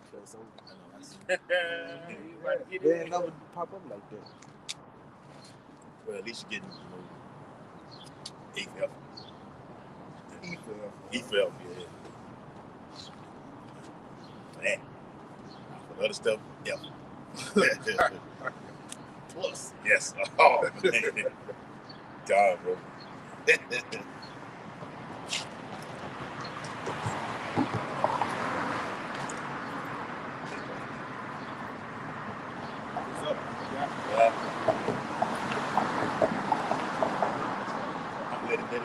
because some They never pop up like that. Well, at least you're getting, EFL. EFL, yeah. Man. For the other stuff, yeah. Plus. Yes. Oh, man. God, bro. Let him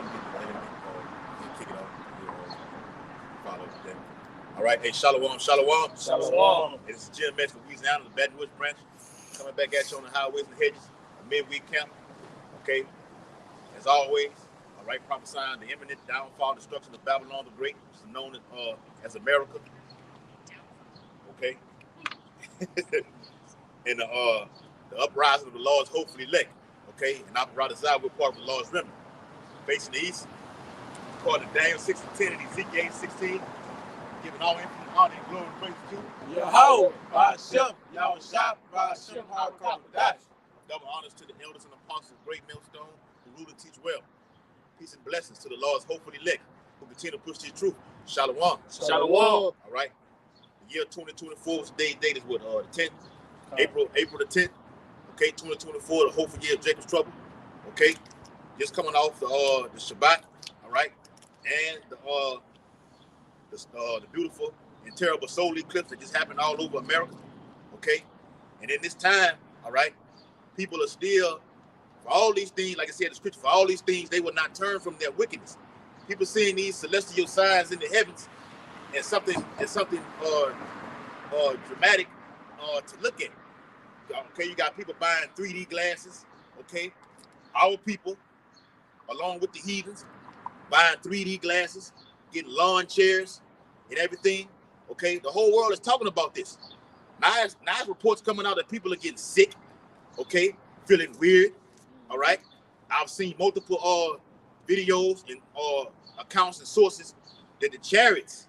kick it off. Follow them. All right, hey, shalom. This is GMS Louisiana, the Baton Rouge branch, coming back at you on the highways and hedges, a midweek camp. Okay, as always, all right, prophesying the imminent downfall, destruction of Babylon the Great, which is known as America. Okay, and the uprising of the Lord's hopefully elect. Okay, and operating side, we're part of the Lord's remnant. Facing the east, according to Daniel 6:10 and Ezekiel 8:16, giving all infinite honor and glory and praise to Yahweh, Ba'ashem, Yahushua, Ba'ashem, HaKadosh. double honors to the elders and apostles of Great Millstone who rule and teach well. Peace and blessings to the Lord's hopefully elect who continue to push this truth. Shalom. All right. The year 2024, today's date is what? The 10th? April the 10th. Okay, 2024, the hopeful year of Jacob's trouble. Okay. Just coming off the Shabbat, all right, and the beautiful and terrible solar eclipse that just happened all over America, okay. And in this time, all right, people are still, for all these things, like I said in the scripture, for all these things, they will not turn from their wickedness. People seeing these celestial signs in the heavens as something dramatic to look at. Okay, you got people buying 3D glasses, okay, our people, along with the heathens, buying 3D glasses, getting lawn chairs and everything. Okay, the whole world is talking about this. Nice reports coming out that people are getting sick. Okay, feeling weird. All right, I've seen multiple videos and accounts and sources that the chariots,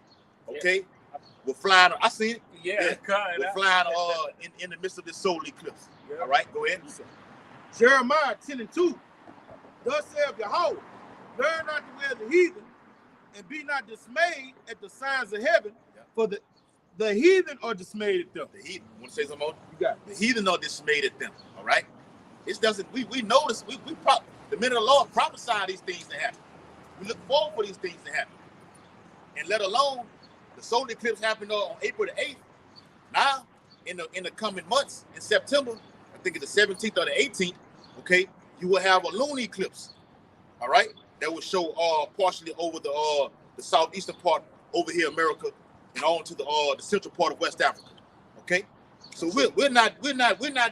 okay, were flying. I seen it. We're flying in the midst of this solar eclipse. All right, go ahead. Jeremiah 10:2. Thus saith Yahweh, learn not the way of the heathen, and be not dismayed at the signs of heaven, for the heathen are dismayed at them. The heathen, want to say something more? You got it. The heathen are dismayed at them, all right? It doesn't, we notice, the men of the Lord prophesy these things to happen. We look forward for these things to happen. And let alone, the solar eclipse happened on April the 8th. Now, in the coming months, in September, I think it's the 17th or the 18th, okay, you will have a lunar eclipse, all right? That will show partially over the southeastern part over here, America, and on to the central part of West Africa, okay? So we're not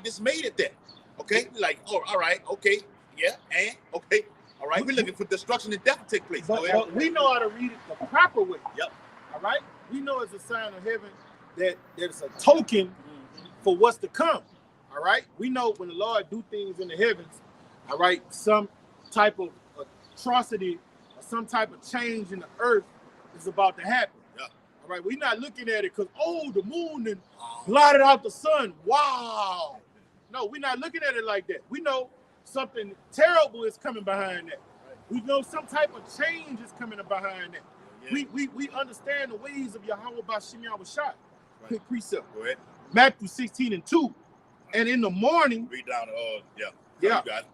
dismayed at that, okay? We're like, oh, all right, okay, yeah, and okay, all right. We're looking for destruction and death to take place. But we know how to read it the proper way. Yep. All right. We know it's a sign of heaven that there's a token for what's to come. All right. We know when the Lord do things in the heavens. All right, some type of atrocity or some type of change in the earth is about to happen. Yeah. All right, we're not looking at it because, the moon and blotted out the sun. Wow. No, we're not looking at it like that. We know something terrible is coming behind that. Right. We know some type of change is coming behind that. Yeah. We understand the ways of Yahweh Ba'ashem Yahushua. Right. Quick precept. Go ahead. Matthew 16:2. And in the morning. Read down Yeah. You got it.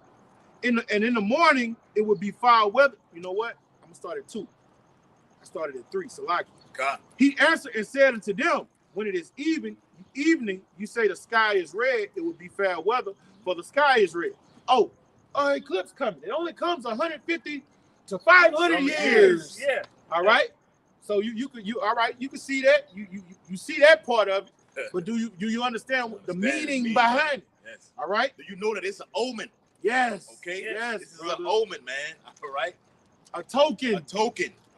In the morning, it would be foul weather. You know what? I'm gonna start at 2. I started at 3. Salaki. God. He answered and said unto them, when it is evening, you say the sky is red, it would be fair weather, for the sky is red. Eclipse coming. It only comes 150 to 500 years. Yeah. All right. So you can see that. You see that part of it. But do you understand the meaning behind it? Yes. All right. Do you know that it's an omen? Yes. Okay. Yes. This is an omen, man. All right. A token. All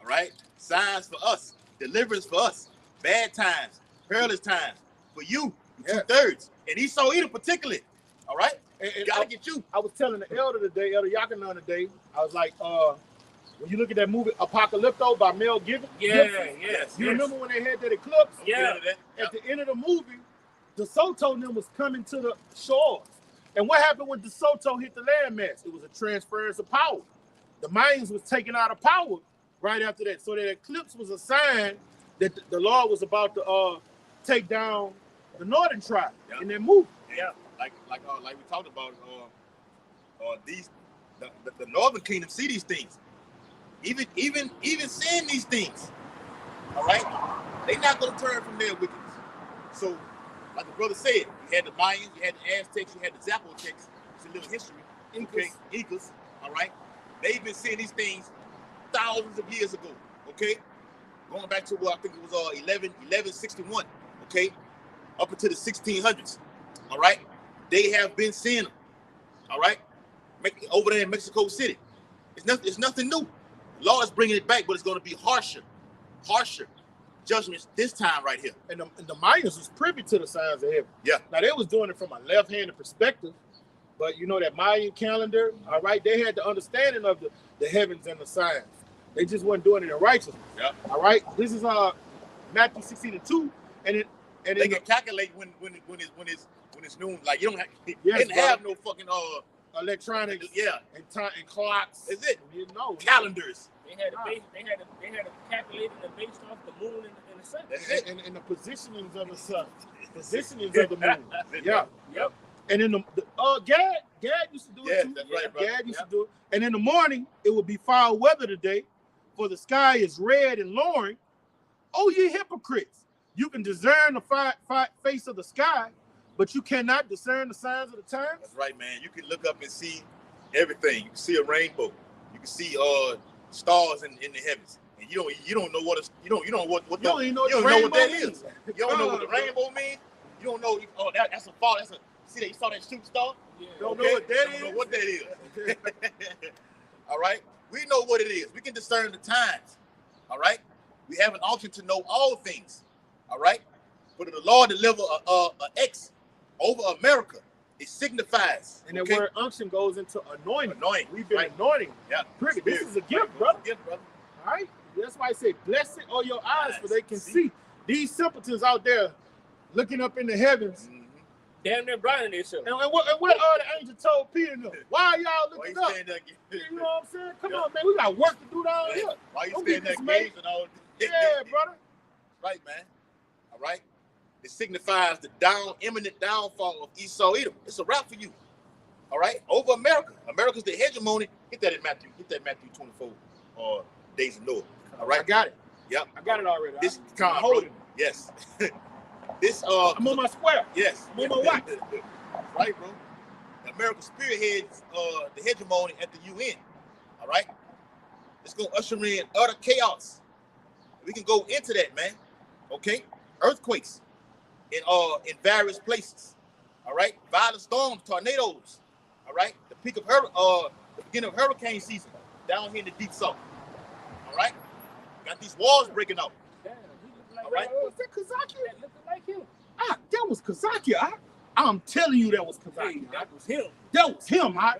right. Signs for us. Deliverance for us. Bad times. Perilous times. For you. 2/3. And Esau Edom particularly. All right. And gotta get you. I was telling the elder today, Elder Yakanan today. I was like, when you look at that movie Apocalypto by Mel Gibson. Yes. You remember when they had that eclipse? Yeah. At the end DeSoto and them was coming to the shores. And what happened when DeSoto hit the landmass? It was a transference of power. The Mayans was taken out of power right after that. So that eclipse was a sign that the Lord was about to take down the northern tribe in their move. Yeah, like we talked about, the northern kingdom see these things, even seeing these things. All right, they not gonna turn from their wickedness. So, like the brother said, you had the Mayans, you had the Aztecs, you had the Zapotecs. It's a little history. Incas. All right, they've been seeing these things thousands of years ago. Okay, going back to what I think it was 1161. Okay, up into the 1600s. All right, they have been seeing them. All right, over there in Mexico City. It's nothing new. The law is bringing it back, but it's going to be harsher judgments this time right here. And the Mayans was privy to the signs of heaven. Yeah. Now they was doing it from a left-handed perspective, but you know that Mayan calendar, all right, they had the understanding of the heavens and the signs. They just wasn't doing it in righteousness. Yeah. All right. This is Matthew 16:2, and they can calculate when it's noon. Like you don't have, yes, didn't have no fucking electronics, and time and clocks. Is it? You know, calendars. They had to calculate it based off the moon and the sun. That's it. And the positionings of the sun, positionings of the moon. Yeah. Yep. And then Gad used to do it too. That's right, bro. Gad used to do it. And in the morning, it would be foul weather today, for the sky is red and lowering. Oh, ye hypocrites! You can discern the face of the sky, but you cannot discern the signs of the times. That's right, man. You can look up and see everything. You can see a rainbow. You can see stars in the heavens, and you don't know what you don't know what You don't even know you what don't know what that means. is. You don't know what the rainbow means. You don't know. Oh, that's a fall. See that you saw that shooting star. Yeah. Don't know what that Don't is. know what that is. All right, we know what it is. We can discern the times. All right, we have an option to know all things. All right, but if the Lord deliver a X over America, it signifies. And the word unction goes into anointing. We've been anointing. Yeah. Pretty. This is a gift, brother. All right. That's why I say, blessed are your eyes, for they can see. These simpletons out there looking up in the heavens. Damn near blinding themselves. And what the angel told Peter, no, why are y'all looking up? There, You know what I'm saying? Come on, man. We got work to do down here. Why you Don't standing get there dismayed. gazing all? Yeah, brother. Right, man. All right. It signifies the imminent downfall of Esau Edom. It's a wrap for you. All right, over America. America's the hegemony. Get that in Matthew. Get that Matthew 24. Days of Noah. All right. I got it. Yep. I got it already. This I'm time, holding it. Yes. This I'm on my square. Yes. I'm on my watch. Right, bro. America spearheads the hegemony at the UN. All right. It's gonna usher in utter chaos. We can go into that, man. Okay. Earthquakes in various places. All right. Violent storms, tornadoes. All right. The beginning of hurricane season down here in the deep south. All right. Got these walls breaking out. Damn, he look like All right. Was that Kazaki? that looking like him. That was Kazaki. I'm telling you that was Hey, Kazaki. that was him. That was him, I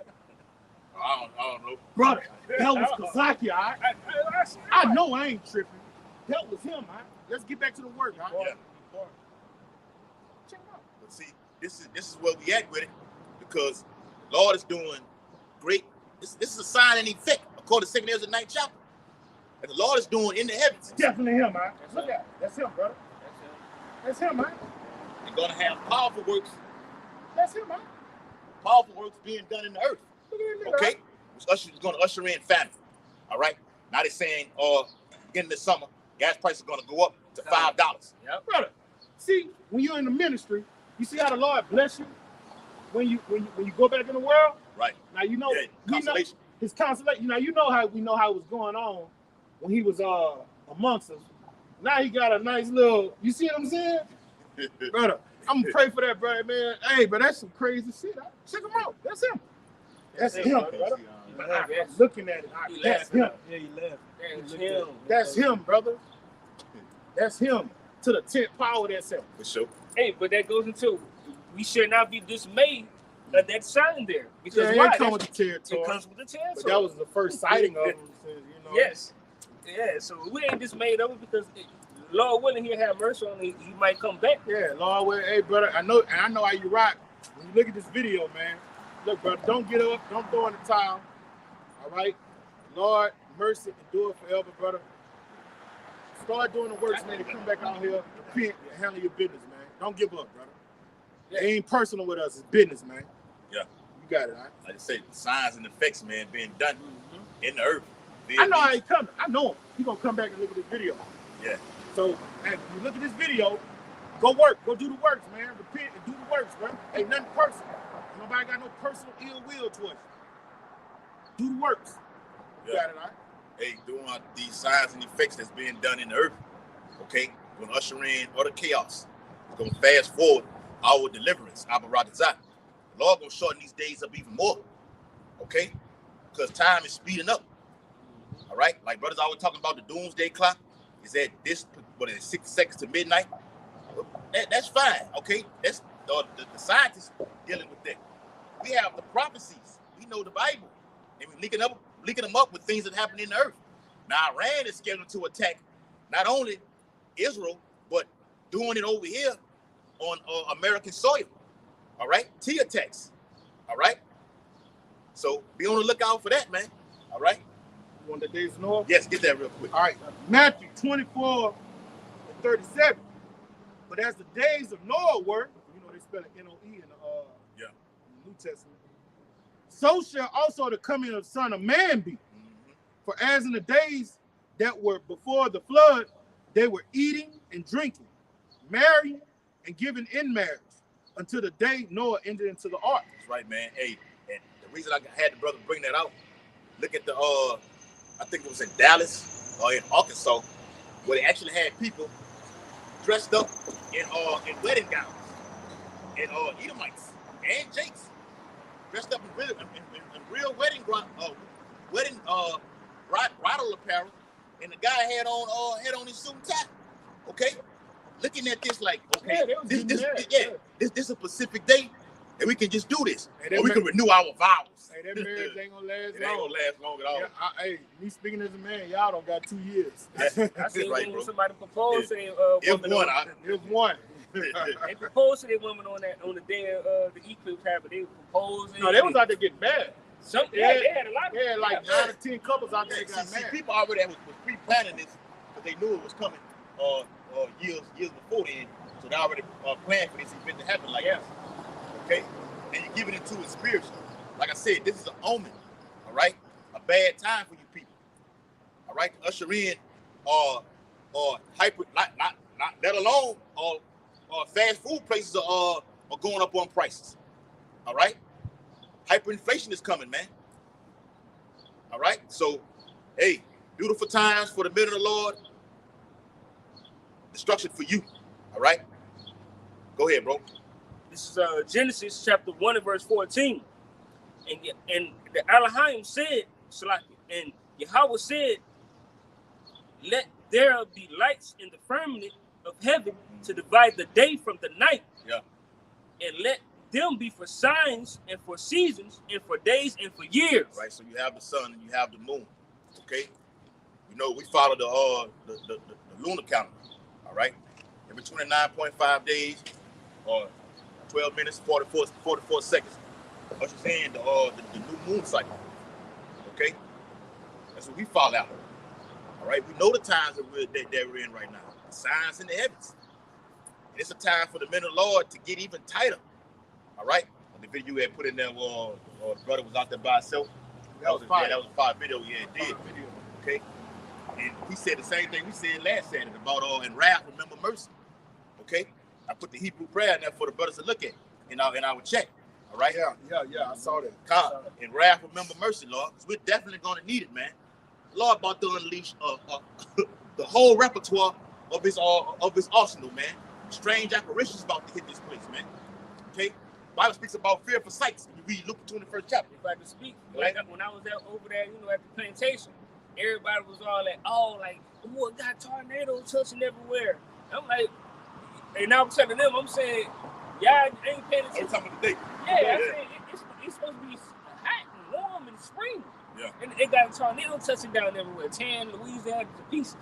don't know. brother. That was Kazaki. I know I ain't tripping. That was him. Let's get back to the work. Yeah. Check it out. But see, this is where we at with it, because the Lord is doing great. This is a sign and effect, according to 2 Ezra 9th chapter. And the Lord is doing in the heavens. Definitely him, man. Look at that. That's him, brother. That's him, man. They're gonna have powerful works. That's him, man. Powerful works being done in the earth. Look at that nigga. Okay, which is gonna usher in famine. All right. Now they're saying, beginning this summer, gas prices are gonna go up to $5. Yep. Brother, see, when you're in the ministry, you see how the Lord bless you when you go back in the world. Right. Now you know, Yeah, consolation. his consolation. Now you know how it was going on when he was amongst us. Now he got a nice little. You see what I'm saying, brother? I'm gonna pray for that, brother, man. Hey, but that's some crazy shit. Check him out. That's him. That's him, brother. I'm looking at it. That's him. Yeah, he left. That's him. That's him, brother. That's him. To the 10th power. That's him. For sure. Hey, but that goes into, we should not be dismayed of that sign there. Because why? It comes with the territory. It comes with the territory. But that was the first sighting of him. You know? Yes. Yeah, so we ain't dismayed of it because Lord willing, He'll have mercy on him. He might come back. Yeah, Lord, well, hey, brother, I know how you rock. When you look at this video, man, look, brother, don't get up, don't throw in the towel. All right, Lord, mercy, endure forever, brother. Start doing the works, man, to come back out here, repent, and handle your business, man. Don't give up, brother. It ain't personal with us, it's business, man. Yeah. You got it, all right? Like I say, signs and effects, man, being done in the earth. I know how he coming. I know him. He gonna come back and look at this video. Yeah. So, as you look at this video, go work. Go do the works, man. Repent and do the works, bro. Ain't nothing personal. Nobody got no personal ill will towards you. Do the works. You got it, all right? Hey, doing these signs and effects that's being done in the earth, okay? Gonna usher in other chaos. It's gonna fast forward our deliverance. The Lord gonna shorten these days up even more, okay? Because time is speeding up. All right, like brothers always talking about the doomsday clock. Is that this? What is it, 6 seconds to midnight? That's fine, okay? That's the scientists dealing with that. We have the prophecies. We know the Bible, and we're linking them up with things that happen in the earth. Now, Iran is scheduled to attack not only Israel, but doing it over here on American soil. All right, T attacks. All right, so be on the lookout for that, man. All right. You want the days of Noah? Yes, get that real quick. All right, Matthew 24:37. But as the days of Noah were, you know they spell it N-O-E in the New Testament. So shall also the coming of the Son of Man be. For as in the days that were before the flood, they were eating and drinking, marrying and giving in marriage, until the day Noah entered into the ark. That's right, man. Hey, and the reason I had the brother bring that out, look at the I think it was in Dallas or in Arkansas, where they actually had people dressed up in wedding gowns, and Edomites and Jakes dressed up in real wedding bridal apparel, and the guy had on his suit and tie. Okay, looking at this like, okay, this is a Pacific day, and we can just do this, and we can renew our vows. Hey, that marriage ain't gonna last long. It ain't gonna last long at all. Yeah, hey, me speaking as a man, y'all don't got 2 years. That's I seen right, when bro. somebody proposed to their woman. It was one. They proposed to their woman on the day of the eclipse happened. They were proposing. No, they was out there getting mad. They had a lot. They had like 9 or 10 couples out there got See, mad. people already was pre-planning this because they knew it was coming years before then, so they already planned for this event to happen like this. Okay, and you're giving it to it spiritually. Like I said, this is an omen. All right, a bad time for you people. All right, to usher in or hyper, not let alone fast food places are going up on prices. All right, hyperinflation is coming, man. All right, so hey, beautiful times for the men of the Lord. Destruction for you. All right, go ahead, bro. This is Genesis chapter 1 and verse 14. And the Elohim said, and Yahweh said, let there be lights in the firmament of heaven to divide the day from the night. Yeah. And let them be for signs and for seasons and for days and for years. Right. So you have the sun and you have the moon. Okay. You know, we follow the lunar calendar. All right. Every 29.5 days or 12 minutes, 44 seconds. Ushers in the new moon cycle. Okay? That's what we fall out. All right? We know the times that we're in right now. The signs in the heavens. And it's a time for the men of the Lord to get even tighter. All right? And the video you had put in there, the brother was out there by himself. That was a fire video he had did. Okay? And we said the same thing we said last Saturday about in wrath, remember mercy. Okay? I put the Hebrew prayer in there for the brothers to look at in our chat. All right? Yeah, I saw that. God, in wrath, remember mercy, Lord, because we're definitely going to need it, man. The Lord about to unleash the whole repertoire of his arsenal, man. Strange apparitions about to hit this place, man. Okay? The Bible speaks about fearful sights when you read Luke 21st chapter. If I could speak, like when I was over there, at the plantation, everybody was all like, oh, it got tornadoes touching everywhere. I'm like, and I was telling them, I'm saying, y'all ain't paying attention. Every time of the day. Yeah, I said, it's supposed to be hot and warm in the spring. Yeah. And it got a tornado touching down everywhere, tearing Louisiana to pieces.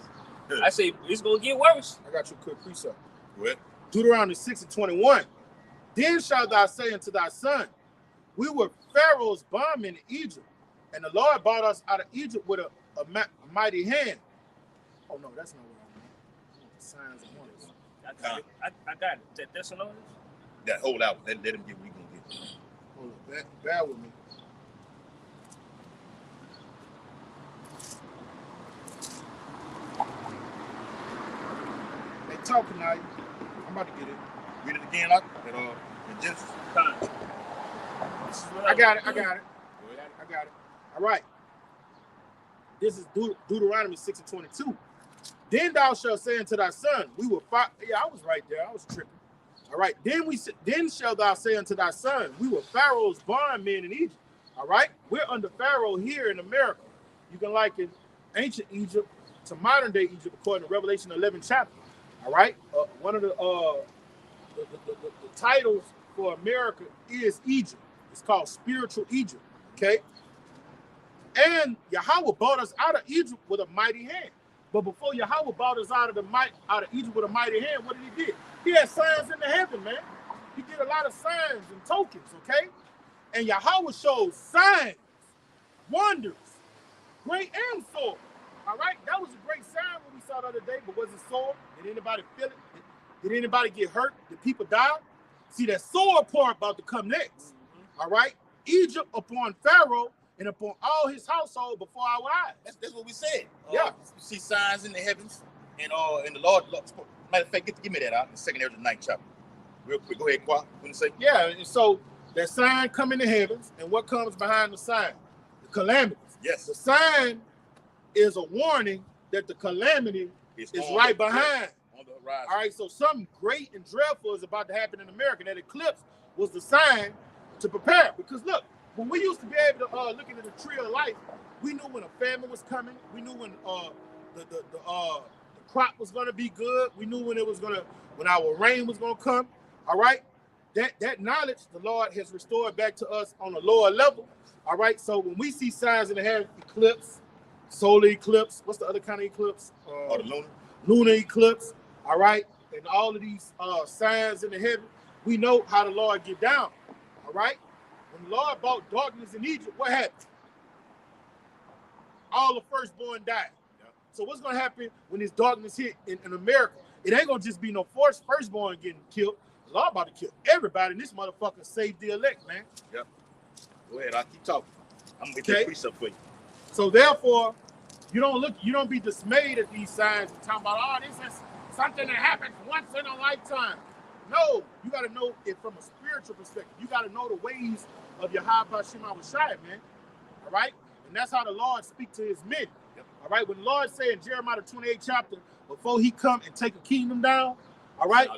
I say it's gonna get worse. I got you a quick precept. What? Deuteronomy 6:21. Then shalt thou say unto thy son, we were Pharaoh's bondmen in Egypt, and the Lord brought us out of Egypt with a mighty hand. Oh no, that's not what I mean. I want the signs and wonders. I got it. That's another. That hold out. Let him get what he gonna get. Hold up, bear with me. They talking now. I'm about to get it. Read it again, like in Genesis. I got it. I got it. All right. This is Deuteronomy 6:22. Then thou shalt say unto thy son, we will fight. Yeah, I was right there. I was tripping. All right. Then shalt thou say unto thy son, we were Pharaoh's bondmen in Egypt. All right. We're under Pharaoh here in America. You can liken ancient Egypt to modern day Egypt according to Revelation 11 chapter. All right. One of the titles for America is Egypt. It's called spiritual Egypt. Okay. And Yahweh brought us out of Egypt with a mighty hand. But before Yahweh brought us out of Egypt with a mighty hand, what did he do? He had signs in the heaven, man. He did a lot of signs and tokens, okay? And Yahweh showed signs, wonders, great and sore. All right? That was a great sign what we saw the other day, but was it sore? Did anybody feel it? Did anybody get hurt? Did people die? See, that sore part about to come next. All right? Egypt upon Pharaoh and upon all his household before our eyes. That's what we said. Yeah. You see signs in the heavens, and the Lord. Matter of fact, give me that out in 2 Ezra 9 chapter. Real quick. Go ahead, Qua. What you say? Yeah, and so that sign come in the heavens, and what comes behind the sign? The calamities. Yes. The sign is a warning that the calamity is right behind. On the horizon. All right, so something great and dreadful is about to happen in America. That eclipse was the sign to prepare. Because look, when we used to be able to look into the tree of life, we knew when a famine was coming. We knew when the crop was going to be good. We knew when our rain was going to come. All right, that knowledge the Lord has restored back to us on a lower level. All right, so when we see signs in the heaven, eclipse, solar eclipse, what's the other kind of eclipse? The lunar. Lunar eclipse. All right, and all of these signs in the heaven, we know how the Lord get down. All right. When the Lord brought darkness in Egypt, what happened? All the firstborn died. Yeah. So what's going to happen when this darkness hit in America? It ain't going to just be no firstborn getting killed. The Lord about to kill everybody, and this motherfucker saved the elect, man. Yep. Go ahead. I'll keep talking. I'm going to get that precept for you. So therefore, you don't be dismayed at these signs and talking about, oh, this is something that happens once in a lifetime. No, you got to know it from a spiritual perspective. You got to know the ways of your Yahweh Shema Shai, man. All right? And that's how the Lord speak to his men. Yep. All right? When the Lord said in Jeremiah 28 chapter, before he come and take a kingdom down, all right?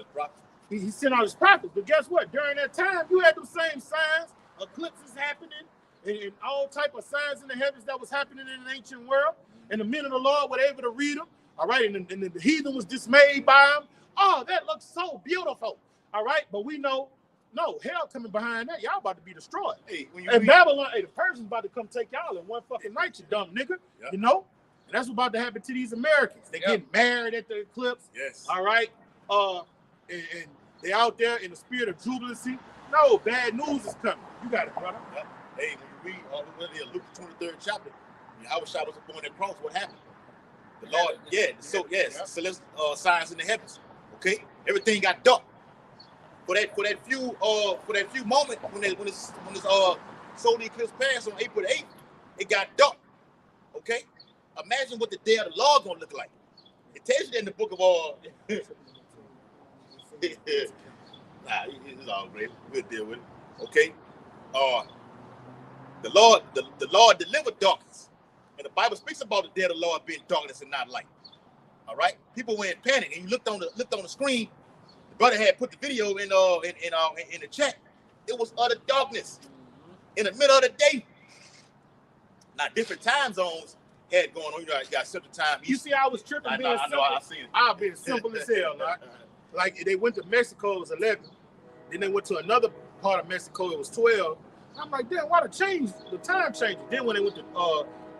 He sent out his prophets. But guess what? During that time, you had the same signs, eclipses happening, and all type of signs in the heavens that was happening in the ancient world. And the men of the Lord were able to read them. All right? And the heathen was dismayed by them. Oh, that looks so beautiful. All right, but we know, no, hell coming behind that. Y'all about to be destroyed. Hey, and Babylon, the Persians about to come take y'all in one fucking night, you dumb nigga. Yep. You know? And that's what's about to happen to these Americans. They get married at the eclipse. Yes. All right. And they out there in the spirit of jubilancy. No, bad news is coming. You got it, brother. Yep. Hey, when you read Luke 23rd chapter, Yahweh was upon that cross, what happened? The Lord, celestial signs in the heavens. Okay, everything got dark. For that few moments when this solar eclipse passed on April 8th, it got dark. Okay, imagine what the day of the Lord gonna look like. It tells you that in the book of it's all great. We'll deal with it. Okay, the Lord delivered darkness, and the Bible speaks about the day of the Lord being darkness and not light. All right, people were in panic, and you looked on the screen. The brother had put the video in the chat. It was utter darkness in the middle of the day. Now different time zones had going on. You know, you got Central Time. You see, I was tripping. I know. I seen it. I've been simple as hell. Like they went to Mexico, it was 11. Then they went to another part of Mexico, it was 12. I'm like, damn, why the time changed? Then when they went to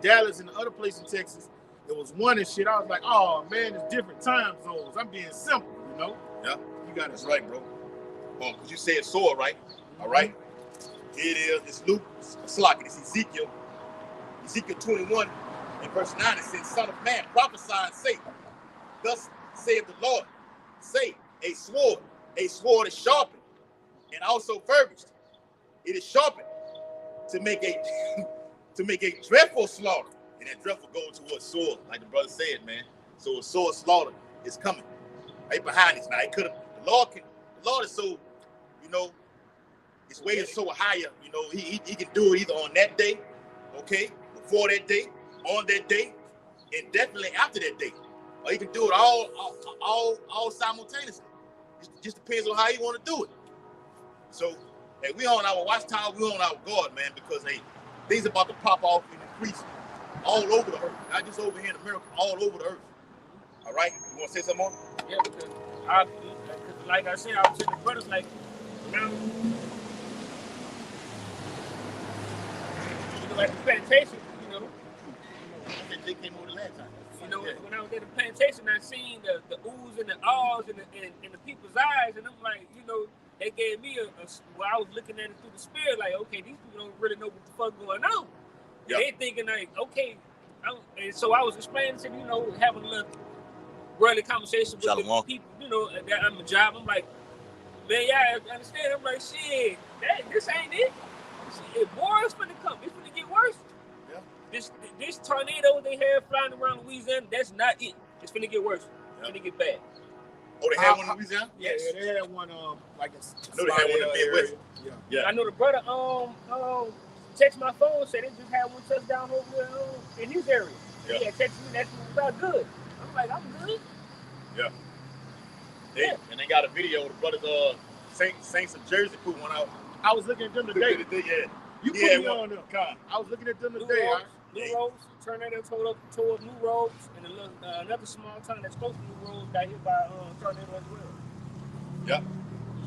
Dallas and the other place in Texas, it was 1 and shit. I was like, oh man, it's different time zones. I'm being simple, you know. Yeah, you got that's it right, bro. Because you said sword, right? All right. Here it is. It's Luke. It's Ezekiel. Ezekiel 21 and verse 9. It says, "Son of man, prophesy and say, thus saith the Lord, say, a sword is sharpened and also furbished. It is sharpened to make a dreadful slaughter." And that dreadful goes towards sword, like the brother said, man. So a sword slaughter is coming right behind us. Now, the Lord is so, you know, his way is so higher, you know, he can do it either on that day, okay, before that day, on that day, and definitely after that day. Or he can do it all simultaneously. It just depends on how you want to do it. So, hey, we on our watchtower, we on our guard, man, because hey, things about to pop off and increase all over the earth, not just over here in America, all over the earth. All right, you want to say something more? Yeah, because like I said, I was telling the brothers, like, now, like the plantation, you know. They came over the last time. You know, when I was at the plantation, I seen the oohs and the ahs in the people's eyes, and I'm like, you know, they gave me well, I was looking at it through the spirit, like, okay, these people don't really know what the fuck going on. Yep. They thinking like, okay, and so I was explaining to them, you know, having a little brotherly conversation with the people, you know, that I'm a job. I'm like, man, yeah, I understand. I'm like, shit, this ain't it. Shit, boy, it's finna come. It's finna get worse. Yeah. This tornado they have flying around Louisiana, that's not it. It's finna get worse. It's finna get bad. Oh, they had one in Louisiana? Yes. Yeah, they had one like I know they had one in the Midwest. Yeah. I know the brother text my phone, said they just had one touchdown over there in his area. Yeah, text me, that's about good. I'm like, I'm good. Yeah. And they got a video of the brothers Saints of Jersey put one out. I was looking at them today. You put me on them. I was looking at them today. New Roads, tornado toward New Roads, and another small town that's close to New Roads got hit by tornado as well. Yep.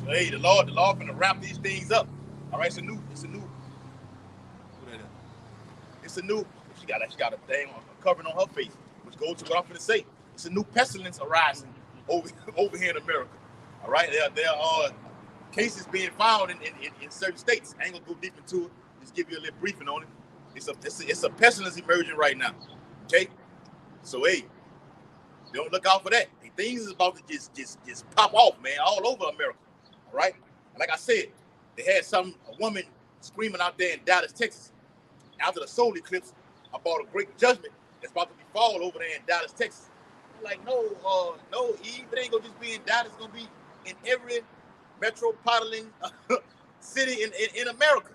So hey, the Lord finna wrap these things up. All right, it's a new. She got a thing covering on her face, which goes to what I'm finna say. It's a new pestilence arising over here in America. All right, there are cases being found in certain states. I ain't gonna go deep into it. Just give you a little briefing on it. It's a pestilence emerging right now. Okay, so hey, don't look out for that. Things is about to just pop off, man, all over America. All right, and like I said, they had a woman screaming out there in Dallas, Texas, after the solar eclipse about a great judgment that's about to be fall over there in Dallas, Texas. I'm like, no, Eve, it ain't gonna just be in Dallas. It's gonna be in every metropolitan city in America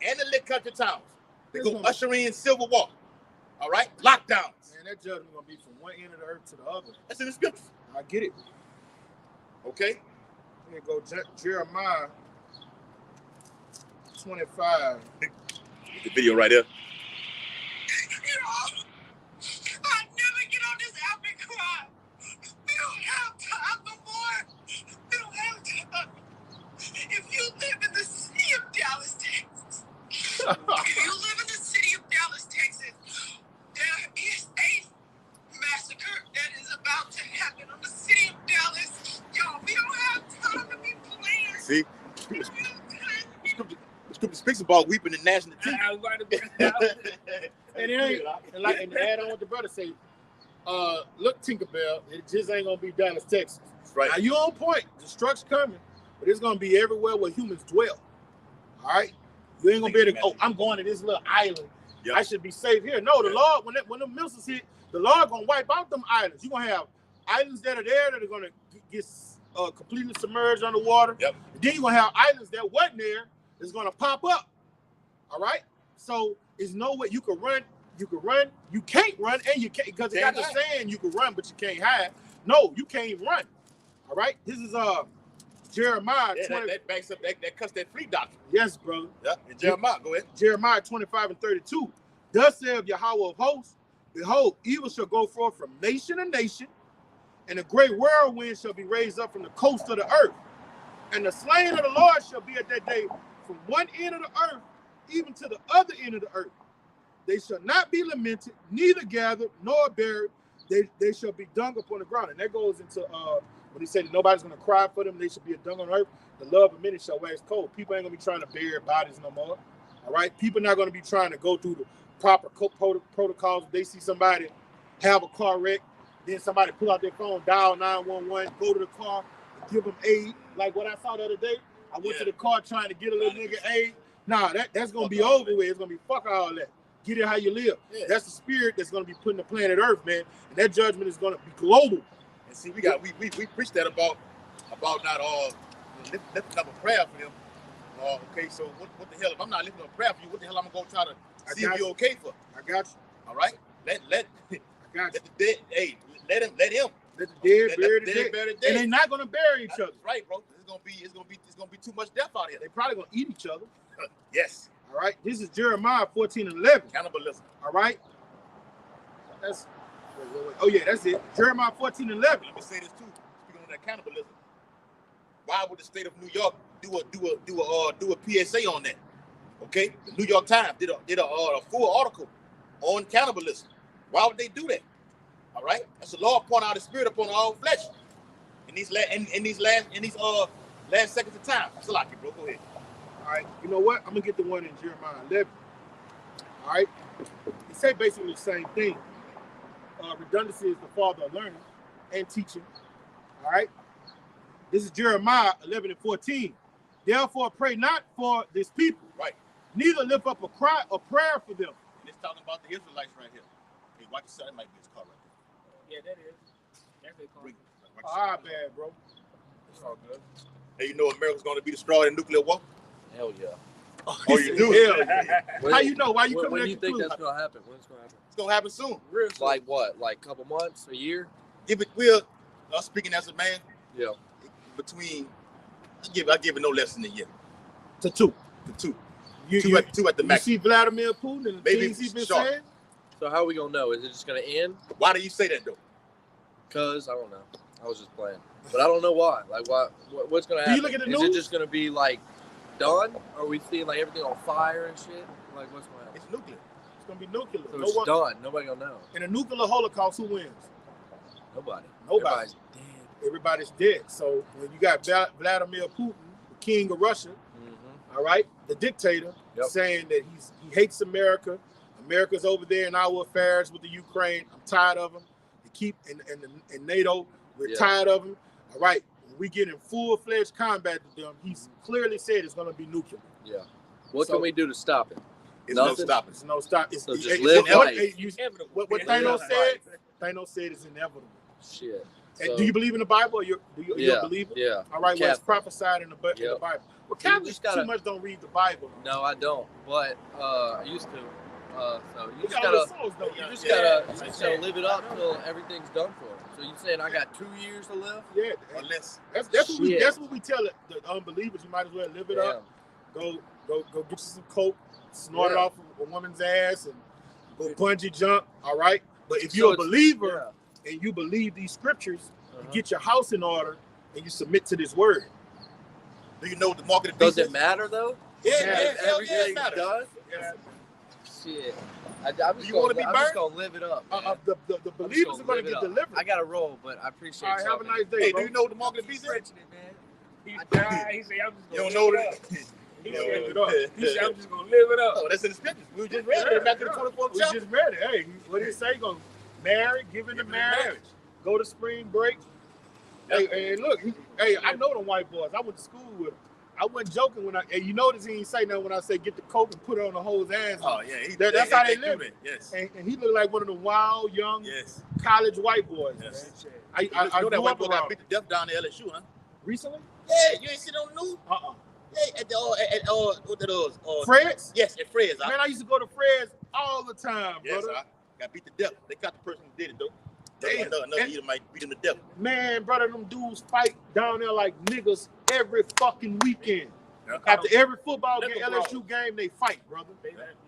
and the little country towns. They're gonna usher in civil war. All right, lockdowns. Man, that judgment gonna be from one end of the earth to the other. That's in the scriptures. I get it. Okay. Here go Jeremiah 25. The video right there. You know, I never get on this app and cry. We don't have time no more. We don't have time. If you live in the city of Dallas, Texas, there is a massacre that is about to happen on the city of Dallas. Y'all, we don't have time to be playing. See? The scripture speaks about weeping and gnashing of teeth. And it ain't, and to add on what the brother say, look, Tinkerbell, it just ain't gonna be Dallas, Texas. Right. Now you on point. Destruction coming, but it's gonna be everywhere where humans dwell. All right, you ain't gonna be able to. I'm going to this little island. Yep. I should be safe here. No, the Lord, when the missiles hit, the Lord gonna wipe out them islands. You are gonna have islands that are there that are gonna get completely submerged underwater. Yep. And then you are gonna have islands that wasn't there that's gonna pop up. All right. So there's no way you can run. You can run. You can't run, and you can't because it got the saying you can run, but you can't hide. No, you can't run. All right. This is Jeremiah. Yeah, 20, that backs up that cuts that free doctrine. Yes, brother. Yeah. And Jeremiah, go ahead. Jeremiah 25 and 32. Thus saith Yahweh of hosts, behold, evil shall go forth from nation to nation, and a great whirlwind shall be raised up from the coast of the earth. And the slain of the Lord shall be at that day from one end of the earth even to the other end of the earth. they shall not be lamented, neither gathered nor buried. They shall be dung upon the ground. And that goes into when he said that nobody's going to cry for them. They should be a dung on earth. The love of many shall wax cold. People ain't going to be trying to bury bodies no more. All right? People not going to be trying to go through the proper protocols. They see somebody have a car wreck, then somebody pull out their phone, dial 911, go to the car, and give them aid. Like what I saw the other day. I went to the car trying to get a little nigga aid. Nah, that's going to be over with. It's going to be fuck all that. Get it how you live. Yeah. That's the spirit that's going to be put in the planet Earth, man. And that judgment is going to be global. And see, we preached that about not lifting up a prayer for them. Okay, so what the hell? If I'm not lifting up a prayer for you, what the hell I'm going to try to see if you're okay for? I got you. All right? Let the dead, hey, let him. Let the dead bury the dead. And they're not going to bury each other. That's right, bro. It's gonna be too much death out here. They're probably going to eat each other. Yes. All right. This is Jeremiah 14:11. Cannibalism. All right. That's oh yeah, that's it. Jeremiah 14:11. Let me say this too. Speaking on that cannibalism, why would the state of New York do a PSA on that? Okay, the New York Times did a full article on cannibalism. Why would they do that? All right, that's the Lord pouring out His Spirit upon all flesh. In these last seconds of time. Salaki, bro, go ahead. All right, you know what? I'm gonna get the one in Jeremiah 11. All right, it say basically the same thing. Redundancy is the father of learning and teaching. All right, this is Jeremiah 11:14. Therefore, pray not for this people, right? Neither lift up a cry or prayer for them. And it's talking about the Israelites right here. Hey, watch yourself. That might be his car right there. Yeah, that is. That's their car. Ah, bad, bro. It's all good. Hey, you know America's going to be destroyed in nuclear war? Hell yeah. Oh, you do? Hell yeah. How you know? Why you coming? When do you think that's going to happen? When it's going to happen? It's going to happen soon. Real soon. Like what? Like a couple months? A year? Give it. We're speaking as a man. Yeah. Between, I give it no less than a year. To two. Two at the max. You see Vladimir Putin and the things he's been saying? So how are we going to know? Is it just going to end? Why do you say that, though? Because, I don't know. I was just playing. But I don't know why. Like, what's going to happen? Do you look at the news? Is it just going to be, like, done? Or are we seeing, like, everything on fire and shit? Like, what's going to happen? It's nuclear. It's going to be nuclear. So it's done. Nobody going to know. In a nuclear holocaust, who wins? Nobody. Everybody's dead. Everybody's dead. So when you got Vladimir Putin, the king of Russia, all right, the dictator, saying that he hates America. America's over there in our affairs with the Ukraine. I'm tired of them. They keep in NATO. We're tired of them. All right, when we get in full-fledged combat with them, he's clearly said it's going to be nuclear. Yeah. What can we do to stop it? It's no stop. It's no stop. So just live life. What Thanos said? Thanos said it's inevitable. Shit. And do you believe in the Bible? Or do you a believer? Yeah. All right. Well, it's prophesied in the Bible. Well, Catholics too much don't read the Bible. No, I don't. But I used to. So you just gotta live it up till everything's done for it. So you saying I got 2 years to live? Yeah. Unless that's what we tell the unbelievers. You might as well live it up. Go get you some coke, snort it off a woman's ass, and go bungee jump. All right. But if you're a believer and you believe these scriptures, you get your house in order and you submit to this word. Do you know what the market of does it matter though? Yeah, everything it does. Yeah. Shit. I'm just gonna live it up. The believers are gonna get delivered. I gotta roll, but I appreciate it. All right, have a nice day. Hey, bro. do you know what the market of beast is? He died. He said, "I'm just You gonna don't know live what it up." it He said, "I'm just gonna live it up." Oh, that's in the scriptures. We just read it back in the 24th We chapter. just read it. Hey, what did he say? Gonna marry, give in the marriage, go to spring break. Hey, look, I know them white boys. I went to school with them. I wasn't joking when and you notice he ain't say nothing when I say get the coke and put it on the hoe's ass. Oh yeah, that's how they live. Yes, and he looked like one of the wild young college white boys. Yes. I know that white boy got beat to death down in LSU, huh? Recently? Yeah, you ain't seen it on the news? Yeah, what that was? Fred's? Yes, at Fred's. Man, I used to go to Fred's all the time, yes, brother. Got beat to death. They caught the person who did it though. Damn. Another either might beat him to death. Man, brother, them dudes fight down there like niggas every fucking weekend. After every football game, LSU game, they fight, brother.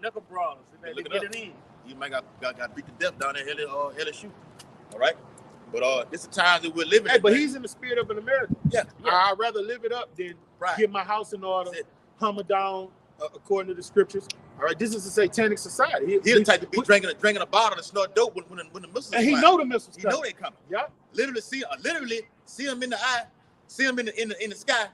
Knuckle brawlers. They get it in. He might got beat to death down there at LSU. All right? But this is the times that we're living in. Hey, but he's in the spirit of an American. Yeah. I'd rather live it up than get my house in order, hummer down, according to the scriptures. All right, this is a satanic society. He the type to be drinking a bottle and snort dope when the missiles. And he fly. know the missiles. He know they coming. Yeah. Literally see him in the eye, see him in the sky,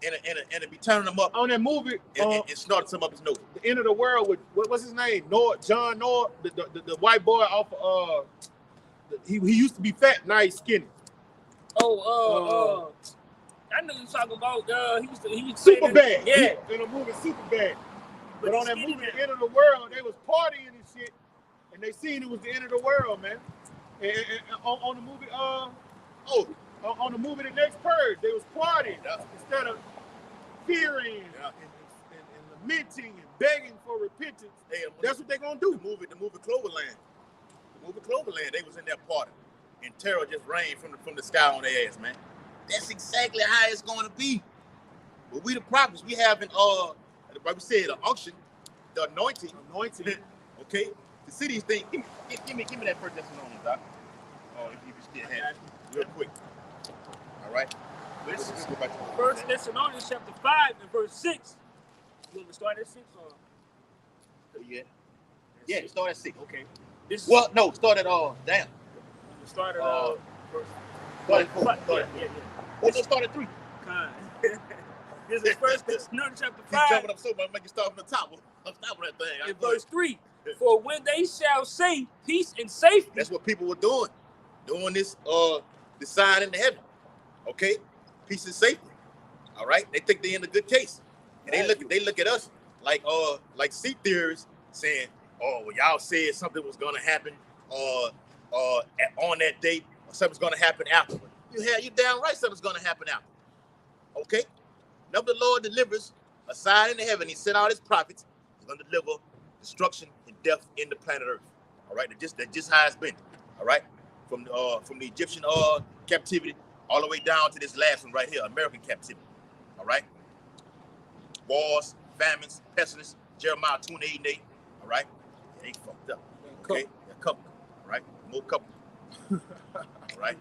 and be turning them up On that movie, and snorting some up his nose. The End of the World with what's his name? John Noah, the white boy off. He used to be fat, now he's skinny. I know you talking about. He was Super bad. Yeah. In the movie Super Bad. But on that movie, man. The End of the World, they was partying and shit, and they seen it was the end of the world, man. And on the movie, on the movie The Next Purge, they was partying instead of fearing and lamenting and begging for repentance. Hey, That's what they're gonna do. The movie Cloverland. The movie Cloverland, they was in that party, and terror just rained from the sky on their ass, man. That's exactly how it's going to be. But we the prophets, we having like we said, the unction, the anointing, okay, to see these things. Give me that First Thessalonians, Doc. Oh, if you still have it, real quick. All right. This is First Thessalonians chapter 5 and verse 6. You want to start at 6 or? Yeah, start at 6. Okay. Start at damn. Start at verse. Start at 4. Yeah. Let's start at 3. This is First Thessalonians chapter 5. He's jumping up so much, make you start from the top. I'm stopping that thing. In verse 3. For when they shall say peace and safety. That's what people were doing this the sign in the heaven. Okay, peace and safety. All right, they think they're in a good case, and they look at us like sea theorists saying, oh, well, y'all said something was gonna happen on that date, or something's gonna happen afterward. You damn right something's gonna happen after. Okay, now the Lord delivers a sign in the heaven. He sent out his prophets. He's gonna deliver destruction and death in the planet Earth. All right, that's just how it's been. All right, from the Egyptian captivity all the way down to this last one right here, American captivity. All right, wars, famines, pestilence, Jeremiah 28:8. All right, they ain't fucked up. Okay, they're a couple. All right, more couple. All right.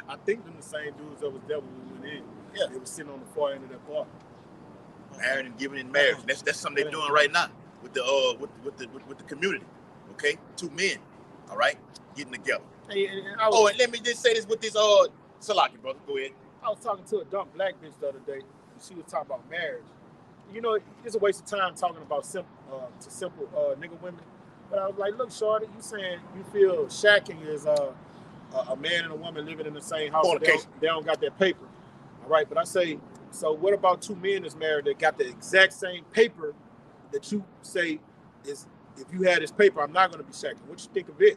I think them the same dudes that was there when we went in. Yeah, they were sitting on the far end of that bar. Married and giving in marriage. That's something they're doing right now with the community. Okay, 2 men. All right, getting together. And let me just say this with this Salaki, brother. Go ahead. I was talking to a dumb black bitch the other day, and she was talking about marriage. You know, it's a waste of time talking about simple nigga women. But I was like, look, shorty, you saying you feel shacking is a man and a woman living in the same house. They don't got that paper. All right, but I say, so what about 2 men that's married that got the exact same paper that you say is, if you had this paper, I'm not going to be shacking. What you think of it?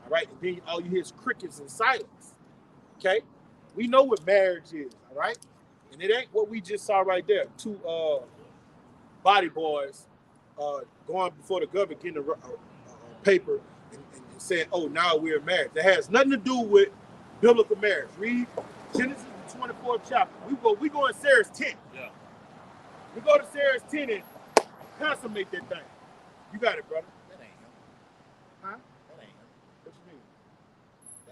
All right, and then all you hear is crickets and silence. Okay, we know what marriage is. All right, and it ain't what we just saw right there. 2 body boys going before the government getting a paper and saying, oh, now we're married. That has nothing to do with biblical marriage. Read Genesis, the 24th chapter. We go in Sarah's tent. Yeah. We go to Sarah's tent and consummate that thing. You got it, brother. That ain't him. Huh? That ain't him. What you mean?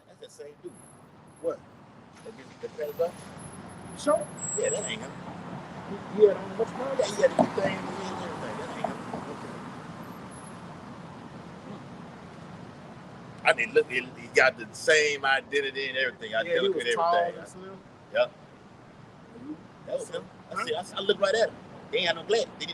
That's that same dude. What? The pedophile? Sure. Yeah, that ain't him. He had on much money. Yeah, he had the thing and everything. That ain't him. I mean, look, he got the same identity and everything. He was tall and slim. Yep. That was him. I looked right at him. They ain't had no glasses. He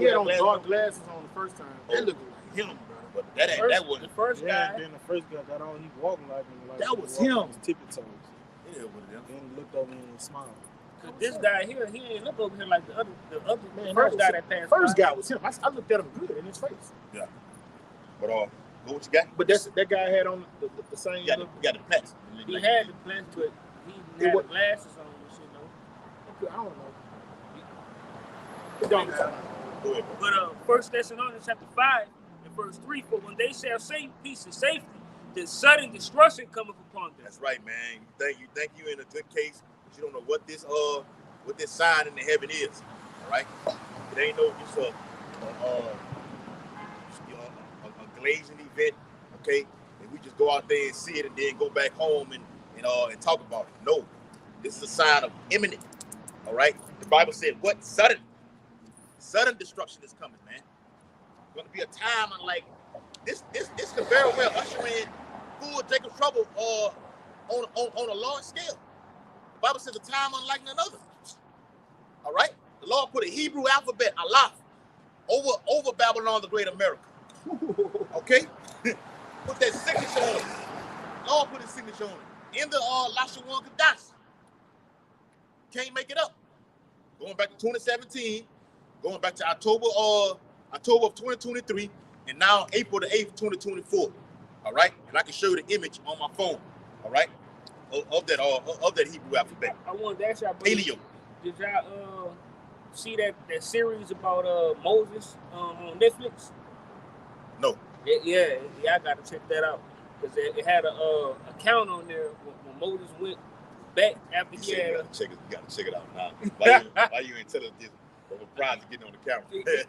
had on dark glasses on the first time. That looked like him, brother. But that wasn't the first guy. Then the first guy got on, he walking like that was him. His tippy toes. Yeah, what it is. Then he looked over and smiled. Cause this guy here, he ain't look over here like the other Man, first guy that passed. First by. guy was him. I looked at him good in his face. Yeah. But what you got? But that guy had on the same. You got the pants. He had the plants, but he had the glasses on and shit, though. I don't know. It don't matter. Go ahead. But First Thessalonians chapter 5 and verse 3, for when they shall say peace and safety, then sudden destruction cometh upon them. That's right, man. You think you in a good case, but you don't know what this sign in the heaven is. All right? It ain't no just a glazing event, okay? And we just go out there and see it and then go back home and talk about it. No. This is a sign of imminent. All right? The Bible said what? Sudden. Sudden destruction is coming, man. Going to be a time unlike this could very well usher in full Jacob trouble on a large scale. The Bible says a time unlike another. All right? The Lord put a Hebrew alphabet, Aleph, over Babylon, the great America. Okay? Put that signature on it. Lord put his signature on it. In the Lashawan Kadash. Can't make it up. Going back to 2017, going back to October of 2023, and now April the 8th, 2024. All right? And I can show you the image on my phone. All right? Of that Hebrew alphabet. I wanted to ask y'all, Paleo. did y'all see that series about Moses on Netflix? No. Yeah, I gotta check that out because it had a account on there when Moses went back after he had. You gotta check it out now. Why you ain't telling us this? I'm surprised to get on the camera. Because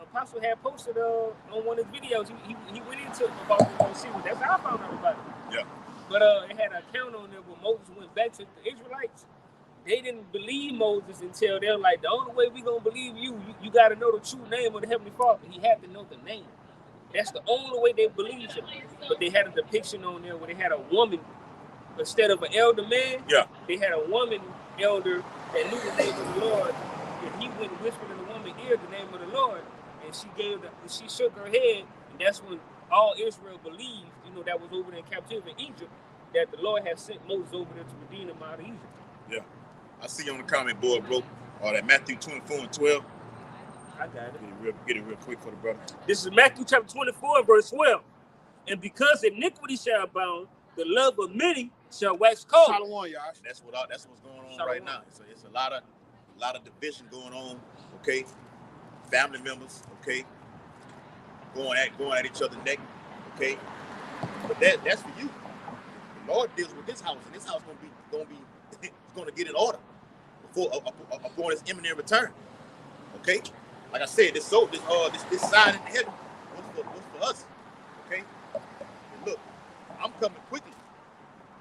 Apostle had posted on one of his videos. He went into about the series. That's how I found out about it. Yeah. But it had an account on there where Moses went back to the Israelites. They didn't believe Moses until they're like, the only way we gonna believe you got to know the true name of the Heavenly Father. He had to know the name. That's the only way they believed him. But they had a depiction on there where they had a woman instead of an elder man. Yeah. They had a woman elder that knew the name of the Lord, and he went and whispered in the woman's ear the name of the Lord, and she shook her head, and that's when all Israel believed, that was over there in captivity in Egypt, that the Lord had sent Moses over there to redeem them out of Egypt. Yeah. I see you on the comment board, bro. That Matthew 24 and 12. I got it. Get it real quick for the brother. This is Matthew chapter 24, verse 12. And because iniquity shall abound, the love of many shall wax cold. Shalom, y'all. That's what's going on right now. It's a lot of division going on. Okay, family members. Okay, going at each other's neck. Okay, but that's for you. The Lord deals with this house, and this house gonna get in order upon his imminent return. Okay, like I said, this sign in heaven was for us. Okay, and look, I'm coming quickly.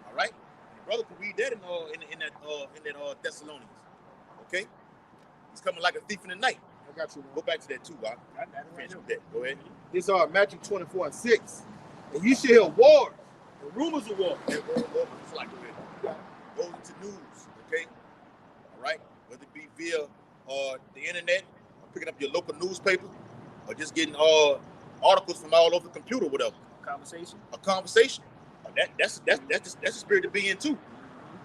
All right, your brother can read that in that Thessalonians. Okay, he's coming like a thief in the night. I got you. Go back to that too, Bob. I got it right that. Go ahead. This Matthew 24 and 6. And you should hear wars and rumors of war. Yeah, it's like go into news, okay? All right? Whether it be via the internet, or picking up your local newspaper, or just getting articles from all over the computer, whatever. A conversation. That's the spirit to be in too.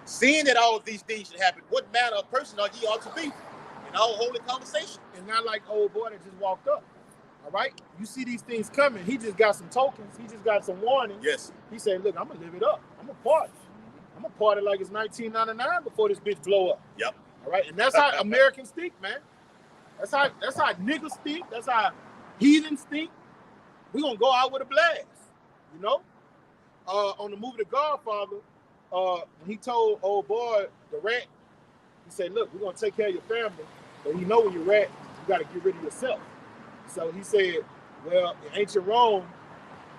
Seeing that all of these things should happen, what manner of person are ye ought to be in our holy conversation? And not like old boy that just walked up. All right? You see these things coming. He just got some tokens. He just got some warnings. Yes. He said, look, I'm going to live it up. I'm going to party. I'm going to party like it's 1999 before this bitch blow up. Yep. All right? And that's how Americans think, man. That's how niggas think. That's how heathens think. We're going to go out with a blast. On the movie The Godfather, when he told old boy, the rat, he said, look, we're going to take care of your family, but when you're rat, you got to get rid of yourself. So he said, well, in ancient Rome,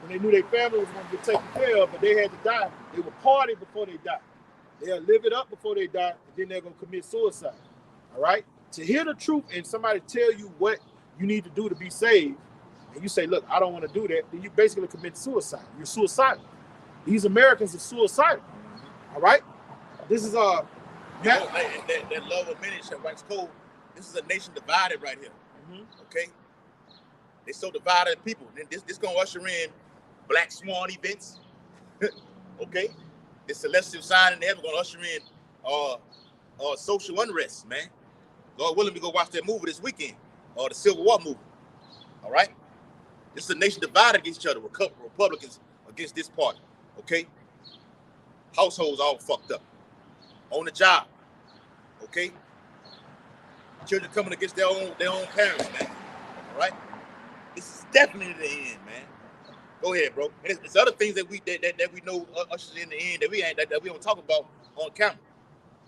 when they knew their family was going to get taken care of, but they had to die, they would party before they died. They'll live it up before they die, and then they're going to commit suicide. All right? To hear the truth and somebody tell you what you need to do to be saved, and you say, look, I don't want to do that, then you basically commit suicide. You're suicidal. These Americans are suicidal. All right? This is that love of many shall wax cold. This is a nation divided right here. Okay? They so divided people. Then this gonna usher in Black Swan events. Okay? This celestial sign in the heaven gonna usher in social unrest, man. Lord willing, we go watch that movie this weekend, the Civil War movie. All right? This is a nation divided against each other. Republicans against this party. Okay? Households all fucked up. On the job. Okay? Children coming against their own parents, man. All right? This is definitely the end, man. Go ahead, bro. And it's other things that we know ushers in the end that we don't talk about on camera.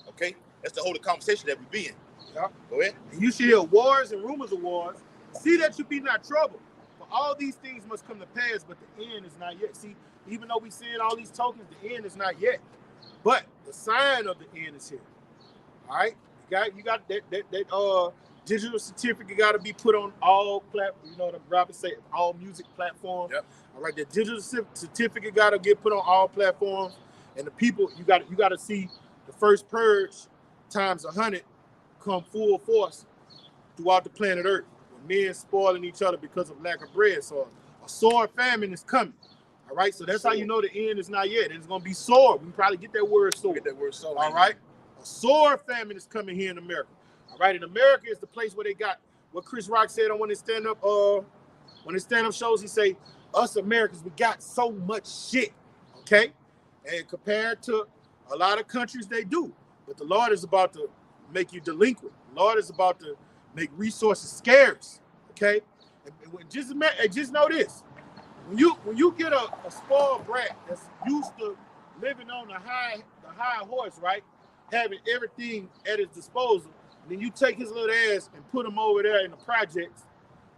Okay? That's the whole conversation that we be in. Yeah. Go ahead. And you should hear wars and rumors of wars. See that you be not troubled. For all these things must come to pass, but the end is not yet. See, even though we seeing all these tokens, the end is not yet. But the sign of the end is here. All right? You got that digital certificate got to be put on all platforms. You know what I'm Robert say? All music platforms. Yep. All right, the digital certificate got to get put on all platforms, and the people you got to see the first purge times 100 come full force throughout the planet Earth. With men spoiling each other because of lack of bread. So a sword famine is coming. All right, so that's how you know the end is not yet. It's gonna be sword. We can probably get that word sword. Get that word sword. All right, a sword famine is coming here in America. All right, in America is the place where they got what Chris Rock said on one of his stand-up shows. He say, us Americans, we got so much shit, okay? And compared to a lot of countries, they do. But the Lord is about to make you delinquent. The Lord is about to make resources scarce, okay? And just know this. When you get a spoiled brat that's used to living on the high horse, right? Having everything at his disposal, then you take his little ass and put him over there in the projects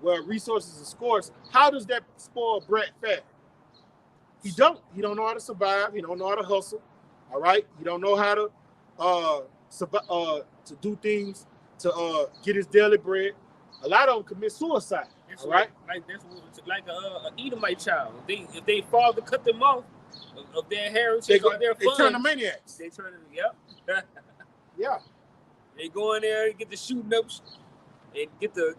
where resources are scarce. How does that spoiled brat fare? He don't know how to survive. He don't know how to hustle. All right. He don't know how to do things to get his daily bread. A lot of them commit suicide. All right. Like a Edomite child. If they father cut them off of their heritage or their funds, they turn to maniacs. They turn to Yeah. They go in there and get the shooting ups and get the,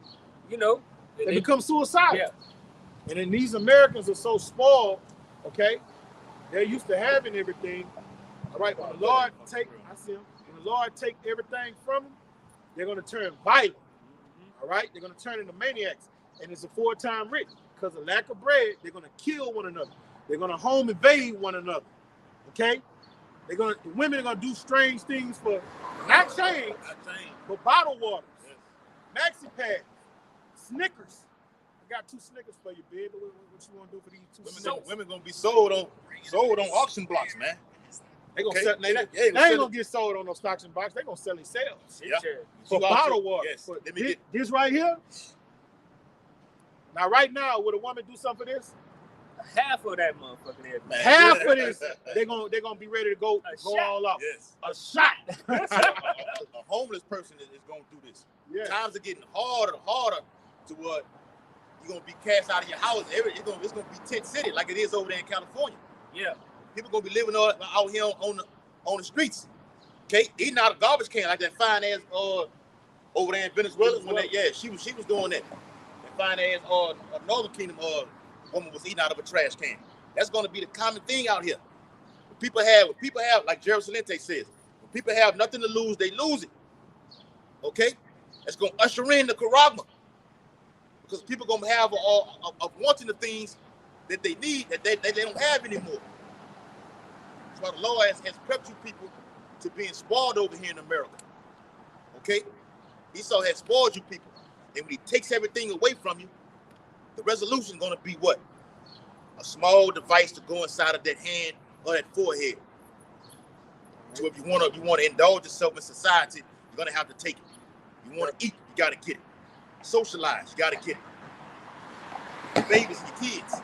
They become suicidal. Yeah. And then these Americans are so spoiled, okay? They're used to having everything. All right, when the Lord take everything from them, they're gonna turn violent. All right, they're gonna turn into maniacs. And it's a full-time rich. Because of lack of bread, they're gonna kill one another. They're gonna home invade one another. Okay? The women are gonna do strange things for not change, but bottled waters, maxi pads, Snickers. I got 2 Snickers for you, baby. What you want to do for these 2 Snickers? Women gonna be sold on auction blocks, man. They gonna sell. They ain't gonna get sold on those auction blocks. They gonna sell themselves. Yeah. For bottled water. Yes. For this right here. Now, right now, would a woman do something for this? Half of that motherfucker there, man. Half of this, they're gonna be ready to go all out. Yes. A shot. a homeless person is going through this. Yeah. Times are getting harder to what you're gonna be cast out of your house. It's gonna be tent city like it is over there in California. Yeah. People gonna be living out here on the streets. Okay, eating out of garbage can like that fine ass over there in Venezuela. She was doing that. That fine ass Northern Kingdom woman was eating out of a trash can. That's gonna be the common thing out here. When people have, like Gerald Salente says, when people have nothing to lose, they lose it. Okay, that's gonna usher in the charagma. Because people gonna have of wanting the things that they need that they don't have anymore. That's why the Lord has prepped you people to being spoiled over here in America. Okay? Esau has spoiled you people. And when he takes everything away from you, the resolution is gonna be what? A small device to go inside of that hand or that forehead. So if you wanna indulge yourself in society, you're gonna have to take it. You wanna eat, you gotta get it. Socialize, you gotta get it. Babies and your kids.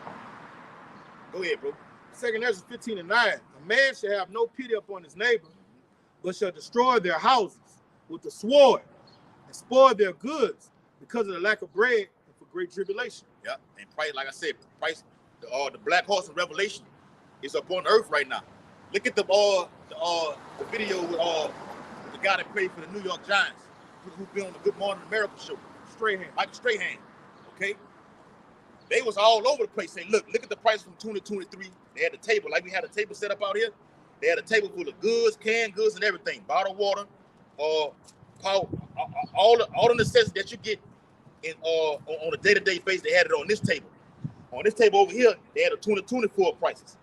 Go ahead, bro. 2 Ezra 15:9. A man shall have no pity upon his neighbor, but shall destroy their houses with the sword and spoil their goods because of the lack of bread and for great tribulation. Yeah, and price, like I said, the black horse in Revelation is up on earth right now. Look at the video with the guy that played for the New York Giants, who's been on the Good Morning America show. Michael Strahan. Okay? They was all over the place saying, look at the price from 2023. They had a table, like we had a table set up out here. They had a table full of goods, canned goods and everything. Bottled water, all the necessities that you get in on a day-to-day basis. They had it on this table. On this table over here, they had a 2024 prices.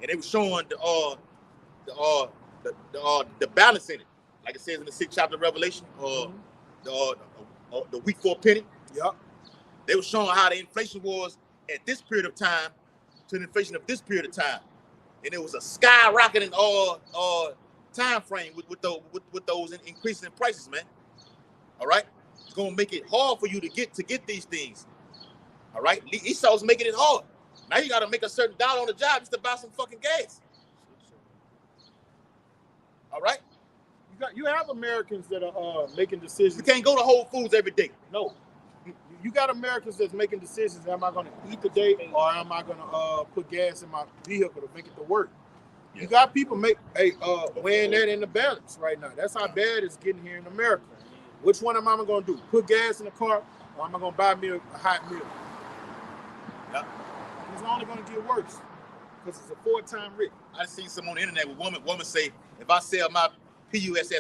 And they were showing the balance in it. Like it says in the 6th chapter of Revelation, the week for a penny. Yep. They were showing how the inflation was at this period of time to the inflation of this period of time. And it was a skyrocketing time frame with those increases in prices, man. All right? It's gonna make it hard for you to get these things. All right? Esau's making it hard. Now you gotta make a certain dollar on the job just to buy some fucking gas. All right? You have Americans that are making decisions. You can't go to Whole Foods every day. No. You got Americans that's making decisions. Am I going to eat today, or am I going to put gas in my vehicle to make it to work? Yeah. You got people weighing that in the balance right now. That's how bad it's getting here in America. Which one am I going to do? Put gas in the car, or am I going to buy me a hot meal? Yeah. It's only going to get worse because it's a 4-time rate. I seen some on the internet with woman say, if I sell my PUSSY,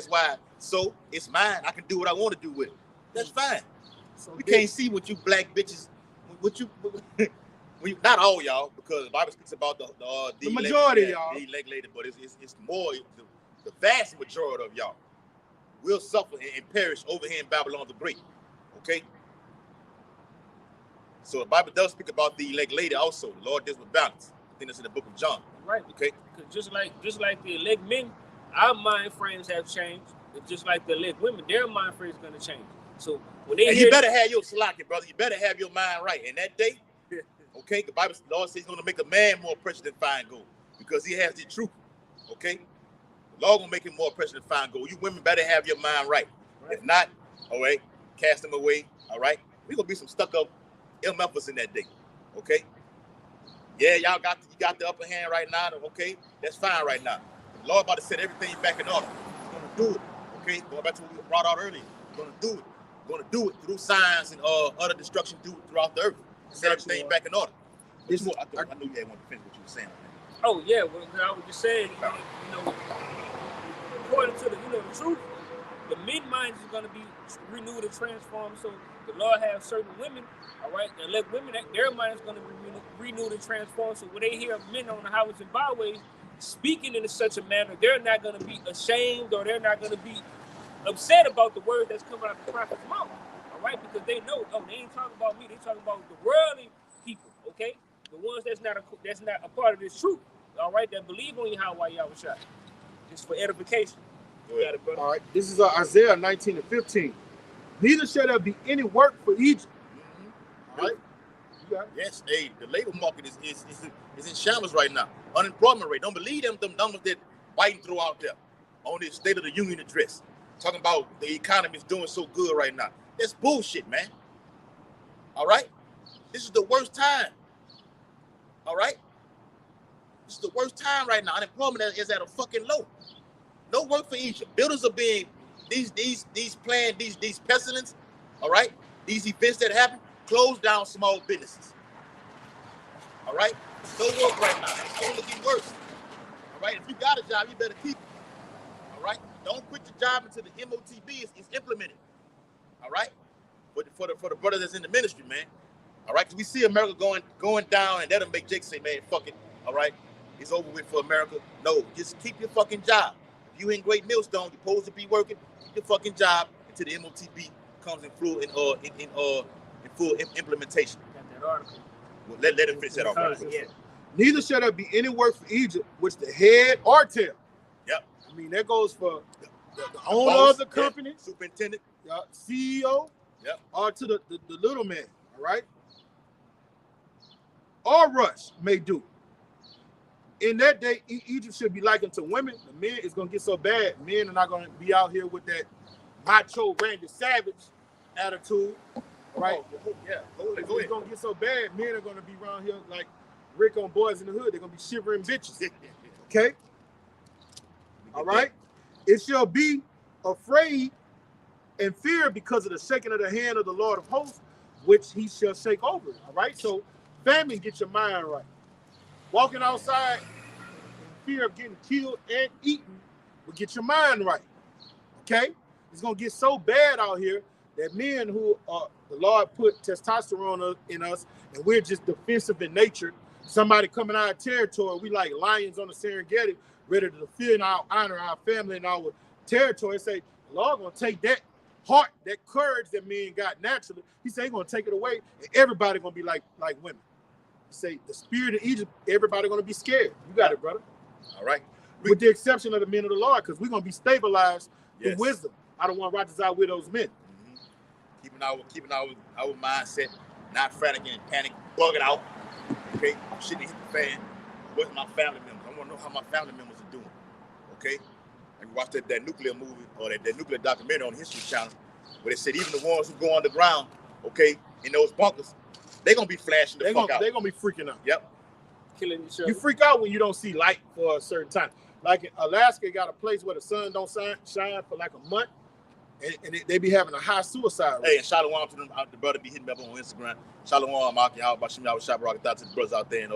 so it's mine. I can do what I want to do with it. That's fine. So we can't see what you black bitches, not all y'all, because the Bible speaks about the majority of y'all. The elect lady, but it's more the vast majority of y'all will suffer and perish over here in Babylon the Great. Okay. So the Bible does speak about the elect lady also. The Lord deals with balance. I think that's in the book of John. Right. Okay. Because just like the elect men, our mind frames have changed. It's just like the elect women, their mind frame is going to change. So when they you better have your salaki, brother. You better have your mind right. And that day, okay, the Bible, the Lord says he's going to make a man more precious than fine gold because he has the truth. Okay. The Lord going to make him more precious than fine gold. You women better have your mind right. If not, all right, cast them away. All right. We're going to be some stuck up MFers in that day. Okay. Yeah, y'all got the upper hand right now. Okay. That's fine right now. The Lord about to set everything back in order. He's going to do it. Okay. Going back to what we brought out earlier. He's going to do it. Going to do it through signs and other destruction throughout the earth. Set everything back in order. I knew you had wanted to finish what you were saying. Oh yeah, well, I was just saying, according to the truth, the mid-minds is going to be renewed and transformed. So the Lord has certain women, all right, and let women, their mind is going to be renewed and transformed. So when they hear men on the highways and byways speaking in such a manner, they're not going to be ashamed, or they're not going to be upset about the word that's coming out of the prophet's mouth, all right? Because they know, they ain't talking about me. They talking about the worldly people, okay? The ones that's not a part of this truth, all right? That believe on Yahweh Yahushua, just for edification. You got it, brother. All right. This is Isaiah 19:15. Neither shall there be any work for Egypt. Mm-hmm. All right. You got it. Yes. Hey, the labor market is in shambles right now. Unemployment rate. Don't believe them numbers that Biden threw out there on this State of the Union address. Talking about the economy is doing so good right now. That's bullshit, man. All right? This is the worst time. All right? This is the worst time right now. Unemployment is at a fucking low. No work for Egypt. Builders are being, these pestilence, all right? These events that happen, close down small businesses. All right? No work right now. It's only getting worse. All right? If you got a job, you better keep it. All right? Don't quit your job until the MOTB is implemented. All right? For the brothers that's in the ministry, man. All right? Because we see America going down, and that'll make Jake say, man, fuck it. All right? It's over with for America. No, just keep your fucking job. If you in Great Millstone, you're supposed to be working. Keep your fucking job until the MOTB comes in full implementation. Got that article. Well, let him finish that off. Yeah. Neither shall there be any work for Egypt, which the head or tail. Yep. I mean, that goes for the owner of the company, superintendent, CEO, yep, or to the little man, all right? Or rush may do. In that day, Egypt should be likened to women. The men is going to get so bad, men are not going to be out here with that macho Randy Savage attitude, right? Yeah, go ahead. It's going to get so bad, men are going to be around here like Rick on Boys in the Hood. They're going to be shivering bitches, okay? All right? It shall be afraid and fear because of the shaking of the hand of the Lord of hosts, which he shall shake over it, all right? So, family, get your mind right. Walking outside in fear of getting killed and eaten will get your mind right, okay? It's going to get so bad out here that men who the Lord put testosterone in us, and we're just defensive in nature. Somebody coming out of territory, we like lions on the Serengeti, ready to defend our honor, our family, and our territory. Say, the Lord going to take that heart, that courage that men got naturally. He said he's going to take it away, and everybody going to be like women. Say the spirit of Egypt, everybody going to be scared. You got it, brother. All right. With the exception of the men of the Lord, because we're going to be stabilized through wisdom. I don't want righteous out with those men. Mm-hmm. Keeping our mindset, not frantic and panic, bugging out. Okay, shit hit the fan. Where's my family members? I want to know how my family members are doing. Okay, I watched that nuclear movie or that nuclear documentary on the History Channel where they said even the ones who go underground, okay, in those bunkers, they're gonna be flashing the fuck out. They're gonna be freaking out. Yep. Killing each other. You freak out when you don't see light for a certain time. Like in Alaska, got a place where the sun don't shine for like a month, and they be having a high suicide rate. Hey, and Shalom to them, the brother be hitting me up on Instagram. Shalom, Maki, how about Shimmy, Shop Rocket, out to the brothers out there in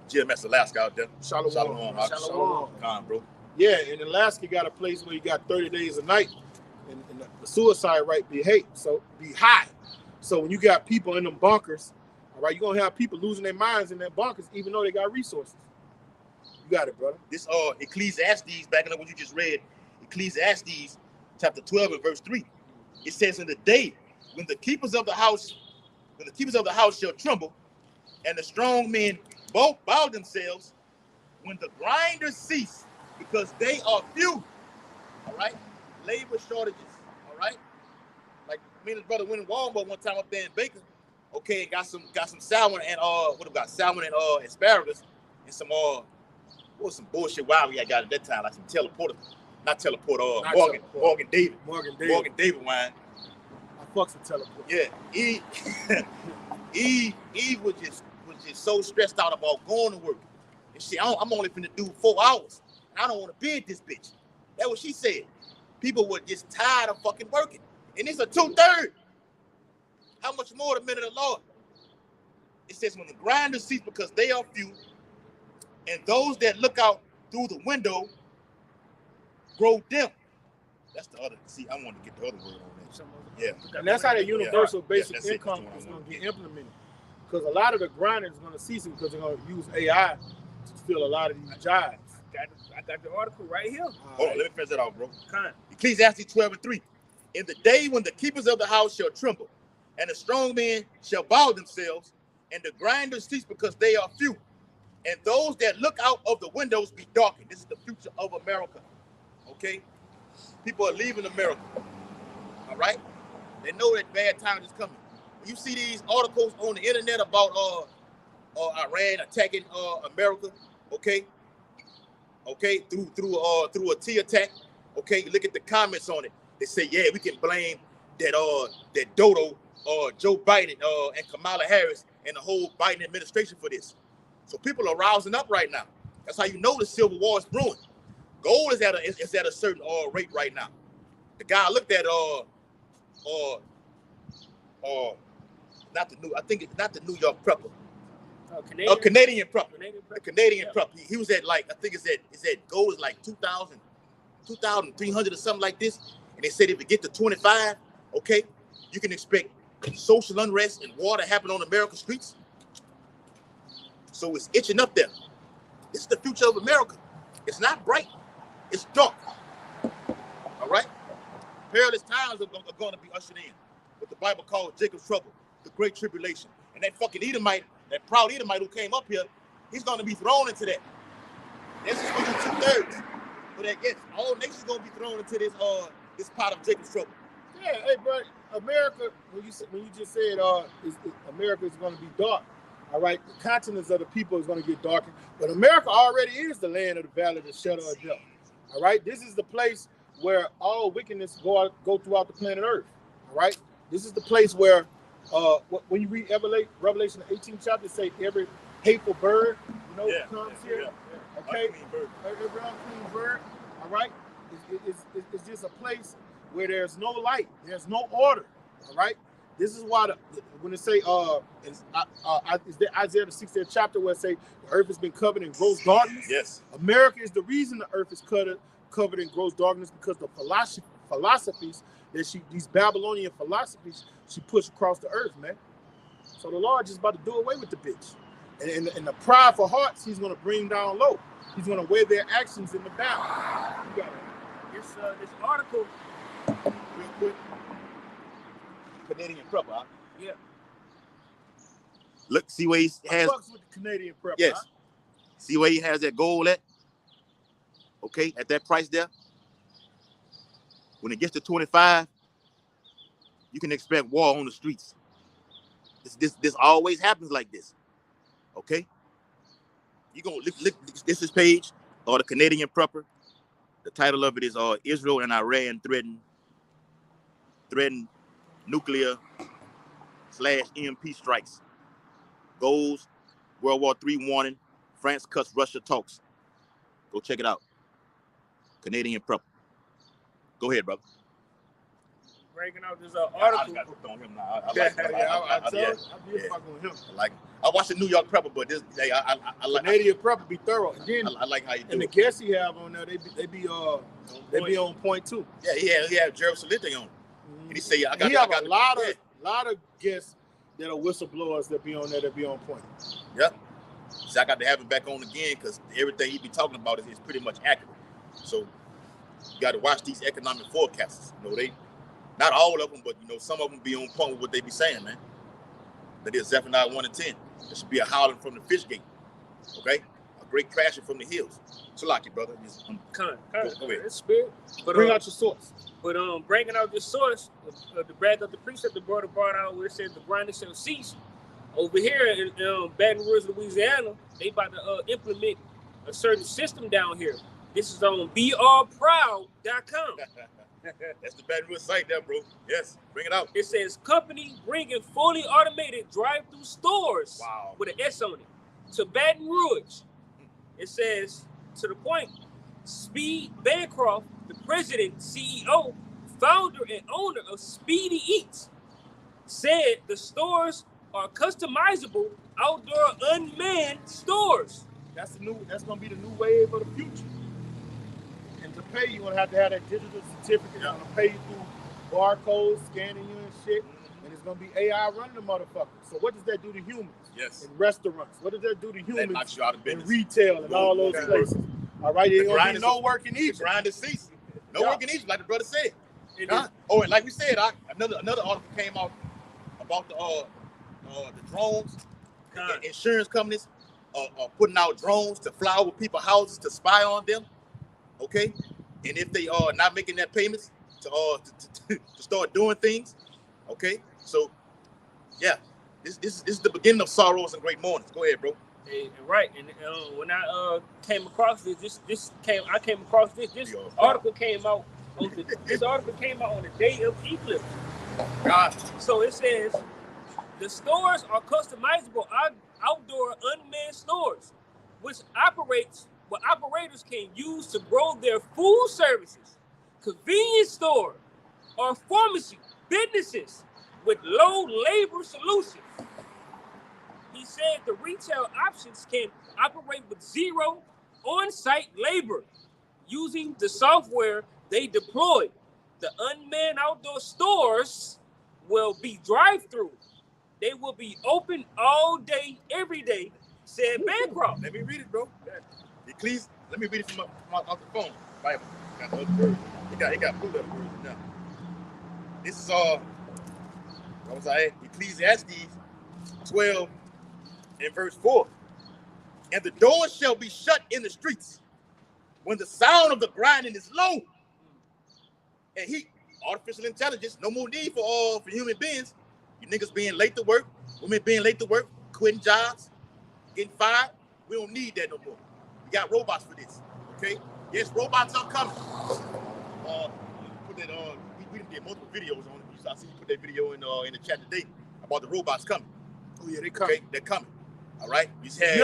GMS Alaska out there. Shalom. Shalom. Con, bro. Yeah, in Alaska, got a place where you got 30 days a night, and the suicide rate be high. So when you got people in them bunkers, all right, you're gonna have people losing their minds in their bunkers, even though they got resources. You got it, brother. This Ecclesiastes, backing up what you just read, Ecclesiastes chapter 12 and verse 3. It says, in the day when the keepers of the house shall tremble, and the strong men bow themselves, when the grinders cease, because they are few. All right, labor shortages. All right, like me and his brother went in Walmart one time up there in Baker. Okay, and got some salmon and salmon and asparagus and some what was some bullshit wine we had got at that time, like some Morgan David wine. I fucks with teleport. Yeah, Eve was just so stressed out about going to work. And shit, I'm only finna do 4 hours. I don't want to be at this bitch. That's what she said. People were just tired of fucking working. And it's a 2/3. How much more the men of the Lord? It says when the grinders cease because they are few, and those that look out through the window grow dim. That's the other. See, I want to get the other word on that. Yeah. And that's how the universal basic income is going to get implemented. Because a lot of the grinders is going to cease it because they're going to use AI to fill a lot of these jobs. I got the article right here. Hold on, let me finish that off, bro. Kind. Ecclesiastes 12 and 3. In the day when the keepers of the house shall tremble, and the strong men shall bow themselves, and the grinders cease because they are few, and those that look out of the windows be darkened. This is the future of America. Okay? People are leaving America. All right? They know that bad times is coming. You see these articles on the internet about Iran attacking America, okay? Okay, through a T attack. Okay, you look at the comments on it. They say, yeah, we can blame that Dodo, Joe Biden, and Kamala Harris and the whole Biden administration for this. So people are rousing up right now. That's how you know the Civil War is brewing. Gold is at a certain rate right now. The guy looked at not the New York prepper. Canadian prepper. Canadian prepper. He was at like, I think it's at gold is like 2,300 or something like this. And they said if it get to 25, okay, you can expect social unrest and war to happen on America's streets. So it's itching up there. This is the future of America. It's not bright. It's dark. All right? Perilous times are going to be ushered in. What the Bible calls Jacob's trouble, the great tribulation. And that fucking Edomite, that proud Edomite who came up here, he's going to be thrown into that. This is going to be 2/3. But I guess all nations going to be thrown into this pot of Jacob's trouble. Yeah, hey, bro, America, when you just said America is going to be dark, all right, the continents of the people is going to get darker. But America already is the land of the valley of the shadow of death. All right, this is the place where all wickedness go throughout the planet Earth. All right, this is the place where when you read Revelation 18 chapter, say every hateful bird, comes here. Yeah. Okay, every unclean bird. All right, it's just a place where there's no light, there's no order. All right, this is why when they say is there Isaiah the 60th chapter where it say the earth has been covered in gross darkness. Yes, America is the reason the earth is covered in gross darkness because the philosophies that these Babylonian philosophies she pushed across the earth, man. So the Lord just about to do away with the bitch. And the pride for hearts, he's going to bring down low. He's going to weigh their actions in the balance. You got it. This article, real quick. Canadian prepper, huh? Yeah. Look, see where he has. I fucks with the Canadian prepper. Yes. Huh? See where he has that gold at? Okay, at that price there. When it gets to 25, you can expect war on the streets. This always happens like this. Okay? You gonna look this is page or the Canadian prepper. The title of it is Israel and Iran threaten nuclear / EMP strikes. Goals, World War III warning, France cuts Russia talks. Go check it out. Canadian prep. Go ahead, brother. Breaking out this article. I got hooked on him now. I like him. I be fucking with him. I like him. I watched the New York Prepper, but this day I like Canadian Prepper be thorough. And then I like how you do and it. the guests he have on there, they be on point too. Yeah, he had Gerald Salente on. And he say, I got a lot of guests that are whistleblowers that be on there that be on point. Yep. So I got to have him back on again because everything he be talking about is pretty much accurate. So you got to watch these economic forecasters. You know, they not all of them, but you know, some of them be on point with what they be saying, man. That is Zephaniah 1 and 10. There should be a howling from the fish gate. Okay? A great crashing from the hills. So like you, brother. Go ahead. It's spirit. But bring out your source. But breaking out this source, the brag of the precept, the brother brought out where it says the grinding shall cease. Over here in Baton Rouge, Louisiana, they about to implement a certain system down here. This is on BRProud.com. That's the Baton Rouge site there, bro. Yes, bring it out. It says company bringing fully automated drive-through stores with an S on it to Baton Rouge. It says, to the point, Speed Bancroft, the president, CEO, founder, and owner of Speedy Eats, said the stores are customizable outdoor unmanned stores. That's gonna be the new wave of the future. And to pay, you're gonna have to have that digital certificate. They're gonna pay you through barcodes, scanning you and shit. And it's gonna be AI running the motherfucker. So what does that do to humans? Yes. In restaurants. What does that do to humans knocks you out of business. in retail and all those places? All right, there's gonna be no work in Egypt. Grind to cease. No work in Egypt, like the brother said. And like we said, another article came out about the drones. Insurance companies are putting out drones to fly over people's houses to spy on them. Okay, and if they are not making their payments to start doing things, okay. So, yeah, this is the beginning of sorrows and great mornings. Go ahead, bro. Right, and when I came across this article came out. This article came out on the day of eclipse. God. So it says the stores are customizable outdoor unmanned stores, which operators can use to grow their food services, convenience store, or pharmacy businesses with low labor solutions. He said the retail options can operate with zero on-site labor using the software they deploy. The unmanned outdoor stores will be drive-through. They will be open all day, every day, said Bancroft. Let me read it, bro. Let me read it from off the phone. Bible. Got the other version. He got pulled up version now. This is what was I at? Ecclesiastes 12 and verse 4. And the doors shall be shut in the streets when the sound of the grinding is low. And artificial intelligence, no more need for human beings. You niggas being late to work, women being late to work, quitting jobs, getting fired. We don't need that no more. We got robots for this. Okay? Yes, robots are coming. Put that on. We did multiple videos on it. I see you put that video in the chat today about the robots coming. Oh yeah, they coming. Okay, they're coming. All right. You had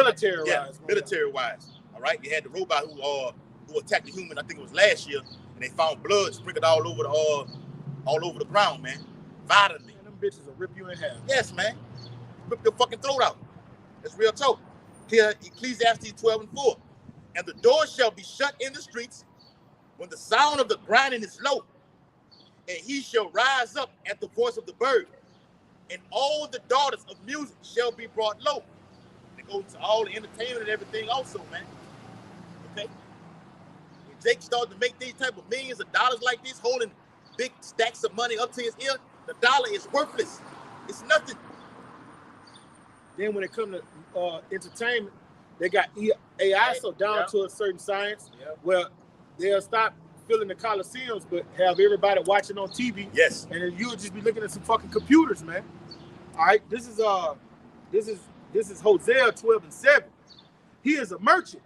military-wise. All right. You had the robot who attacked the human. I think it was last year, and they found blood sprinkled all over the ground, man. Violently. And them bitches will rip you in half. Yes, man. Rip your fucking throat out. That's real talk. Here, Ecclesiastes 12 and 4. And the doors shall be shut in the streets when the sound of the grinding is low, and he shall rise up at the voice of the bird, and all the daughters of music shall be brought low. It goes to all the entertainment and everything also, man. Okay? When Jake started to make these type of millions of dollars like this, holding big stacks of money up to his ear, the dollar is worthless. It's nothing. Then when it comes to entertainment, they got AI so down to a certain science where they'll stop filling the Coliseums but have everybody watching on TV. Yes. And then you'll just be looking at some fucking computers, man. All right, this is Hosea 12 and 7. He is a merchant.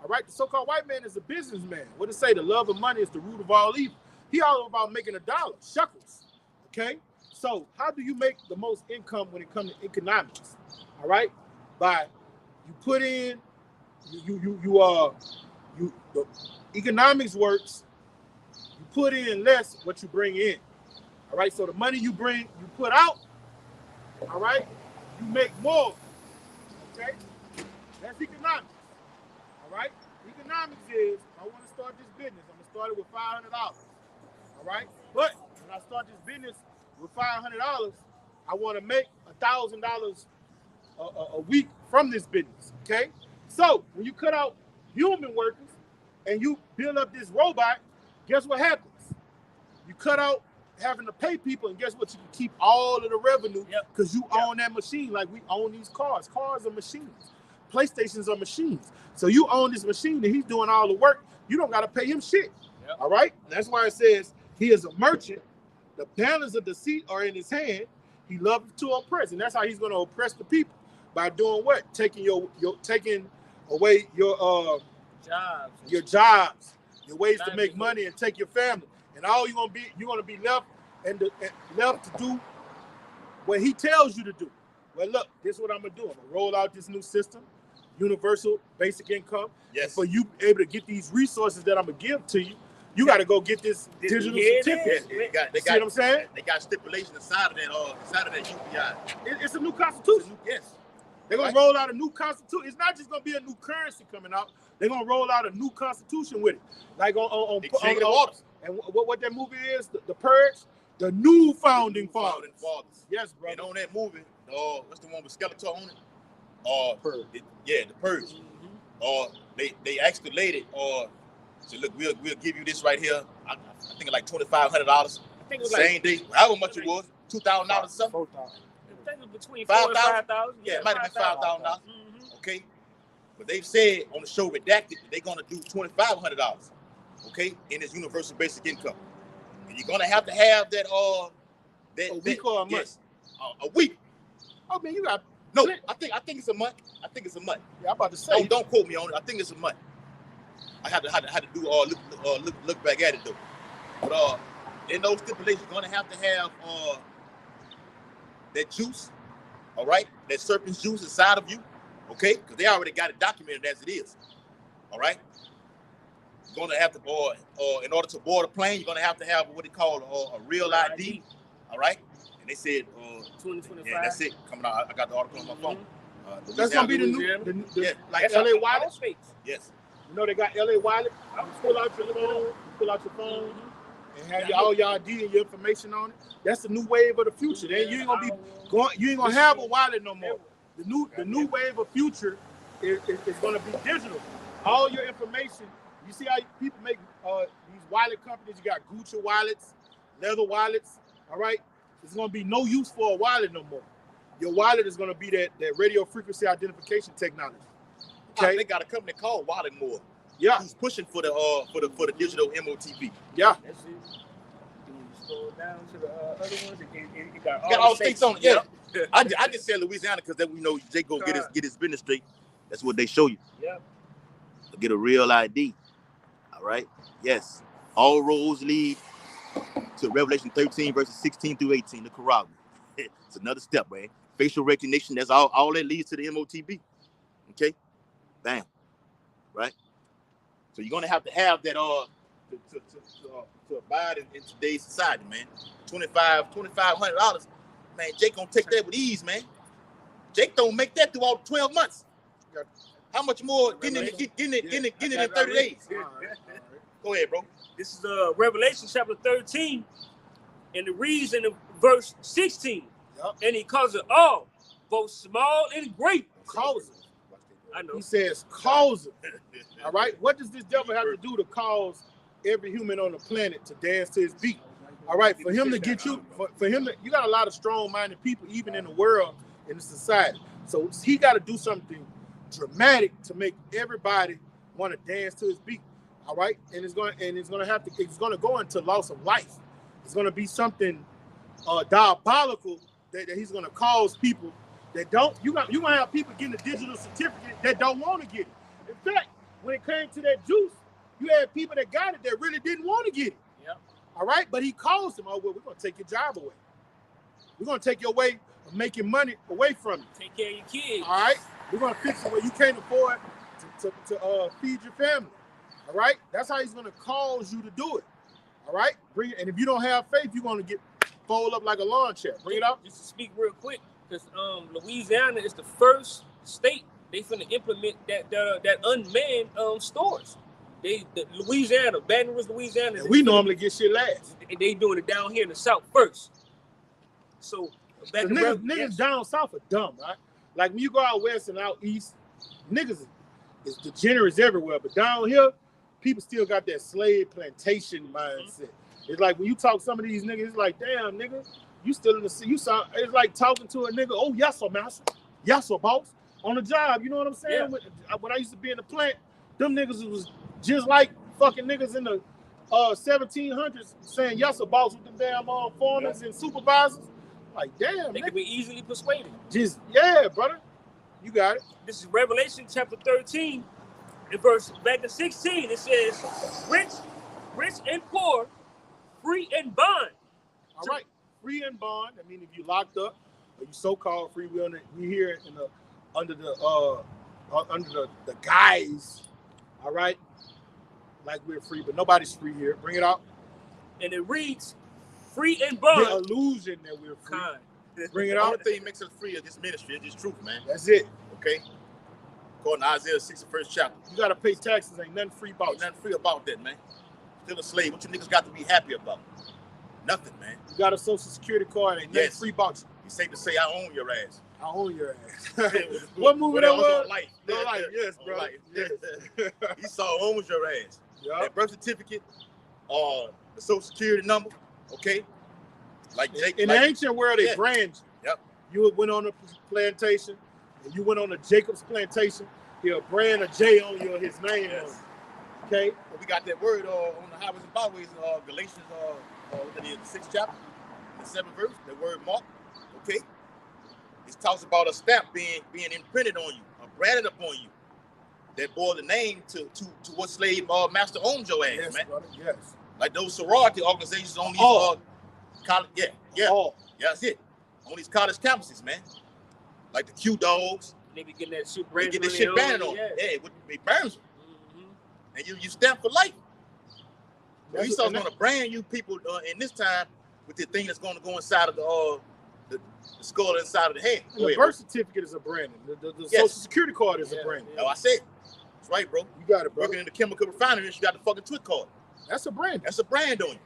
All right, the so-called white man is a businessman. What it say? The love of money is the root of all evil. He all about making a dollar, shekels. Okay, so how do you make the most income when it comes to economics? All right, by you put in, the economics works. You put in less what you bring in. All right, so the money you put out. All right, you make more. Okay, that's economics. All right, economics is I want to start this business. I'm gonna start it with $500. All right, but when I start this business with $500, I want to make $1,000 a week from this business. Okay, so when you cut out human workers and you build up this robot, guess what happens? You cut out having to pay people, and guess what? You can keep all of the revenue because you own that machine. Like we own these cars. Cars are machines. PlayStations are machines. So you own this machine, and he's doing all the work. You don't got to pay him shit. Yep. All right? That's why it says he is a merchant. The balance of deceit are in his hand. He loves to oppress, and that's how he's going to oppress the people by doing what? Taking taking away your jobs, your ways to make money, and take your family. And all you're gonna be left left to do what he tells you to do. Well, look, this is what I'm gonna do. I'm gonna roll out this new system, universal basic income. Yes. And for you able to get these resources that I'm gonna give to you, you got to go get this digital certificate. See what I'm saying? They got stipulations inside of that UPI. It's a new constitution. Yes. They're gonna roll out a new constitution. It's not just gonna be a new currency coming out. They're gonna roll out a new constitution with it, like on waters. And what that movie is, the Purge, the new founding fathers. Yes, brother. And on that movie, what's the one with Skeletor on it? Purge. The Purge. Mm-hmm. They asked the lady, said, look, we'll give you this right here. I think it's like $2,500. I think it was same day, however much it was, $2,000 or something. I think it was between $4,000 and $5,000. Yeah, it might have been $5,000. Mm-hmm. Okay, but they've said on the show Redacted that they're gonna do $2,500. Okay, in this universal basic income, and you're gonna have to have that a week or a month? Yes, a week. Oh man, you got no. I think it's a month. I think it's a month. Yeah, I'm about to say. Don't quote me on it. I think it's a month. I had to do look back at it though. But in those stipulations, you're gonna have to have that juice, all right, that serpent's juice inside of you, okay, because they already got it documented as it is, all right. You're gonna have to, in order to board a plane, you're gonna have to have what they call a real ID, all right. And they said 2025. Yeah, that's it. Coming out, I got the article on my phone. That's gonna be the new like LA Wallet. Yes. You know they got LA Wallet. You pull out your phone, and have all your ID and your information on it. That's the new wave of the future. Then you ain't gonna be going. You ain't gonna have a wallet no more. The new wave of future is gonna be digital. All your information. You see how people make these wallet companies? You got Gucci wallets, leather wallets. All right, there's gonna be no use for a wallet no more. Your wallet is gonna be that radio frequency identification technology. Okay, they got a company called Wallet More. Yeah, who's pushing for the digital MOTP. Yeah. That's it. You scroll down to the other ones. It got all the states on it. Yeah. I just said Louisiana because then we know Jay go get his business straight. That's what they show you. Yeah. Get a real ID. All right. Yes. All roads lead to Revelation 13 verses 16 through 18. The Quran. It's another step, man. Facial recognition. That's all that leads to the MOTP. Okay. Bam. Right. So you're gonna have that to abide in today's society, man. $2,500, man. Jake gonna take that with ease, man. Jake don't make that through all 12 months. How much more getting it in 30 days? Go ahead, bro. This is Revelation chapter 13, and it reads in verse 16. Yep. And he calls it all, both small and great. Calls it. I know. He says cause it. All right. What does this devil have to do to cause every human on the planet to dance to his beat? All right. For him to get you, you got a lot of strong-minded people, even in the world, in the society. So he got to do something dramatic to make everybody want to dance to his beat. All right. And it's going to go into loss of life. It's going to be something diabolical that he's going to cause people that don't. You're going to have people getting a digital certificate that don't want to get it. In fact, when it came to that juice, you had people that got it that really didn't want to get it. Yep. All right, but he calls them. Oh, well, we're gonna take your job away. We're gonna take your way of making money away from you. Take care of your kids. All right, we're gonna fix it where you can't afford to feed your family. All right, that's how he's gonna cause you to do it. All right, bring it. And if you don't have faith, you're gonna get fold up like a lawn chair. Bring it up. Just to speak real quick, because Louisiana is the first state they finna implement that unmanned stores. Louisiana, Baton Rouge, Louisiana. And we normally get shit last. They doing it down here in the South first. So niggas down south are dumb, right? Like when you go out west and out east, niggas is degenerates everywhere. But down here, people still got that slave plantation mindset. It's like when you talk to some of these niggas, it's like, damn, nigga, you still in the city. You sound. It's like talking to a nigga. Oh, yes, sir, master. Yes, sir, boss. On the job, you know what I'm saying? Yeah. When I used to be in the plant, them niggas was just like fucking niggas in the 1700s saying yes, sir, boss, with them damn foremen and supervisors. Like, damn, they nigga. can be easily persuaded. Just, yeah, brother. You got it. This is Revelation chapter 13, in verse back to 16. It says, rich and poor, free and bond. All right, free and bond. I mean, if you locked up, or you so-called free, we here in the under the guise. All right, like we're free, but nobody's free here. Bring it out. And it reads, free and bond. The illusion that we're free. Kind. Bring it The out. only thing makes us free is this ministry, is this truth, man. That's it. Okay? According to Isaiah 61st chapter. You gotta pay taxes. Ain't nothing free about Ain't nothing free about that, man. Still a slave. What you niggas got to be happy about? Nothing, man. You got a social security card. Ain't nothing free about you. You safe to say I own your ass. I own your ass. What movie that was? Life. No life. Yes, bro. Yes. Esau owns your ass. Yeah. That birth certificate, the social security number, okay? Like Jake. In like, the ancient world, they brand you. Yep. You went on a plantation, and you went on a Jacob's plantation. He'll brand a J on you, or his name on you. Okay? Well, we got that word on the highways and byways, Galatians, the 6th chapter, the 7th verse, that word mark, okay? It talks about a stamp being imprinted on you, branded upon you, that bore the name to what slave master owns your ass, Yes, man. brother. Yes. Like those sorority organizations on these college, yeah, that's it. On these college campuses, man. Like the Q Dogs. They be getting that shit They branded. get this shit branded on. Yeah. Yeah, it burns them. And you stamp for life. That's Esau's going to brand you people in this time with the thing that's going to go inside of the skull inside of the head. And the birth certificate is a branding. The social security card is a branding. Oh, I said. That's right, bro. You got it, bro. Working in the chemical refinery, you got the fucking twit card. That's a brand. That's a brand on you.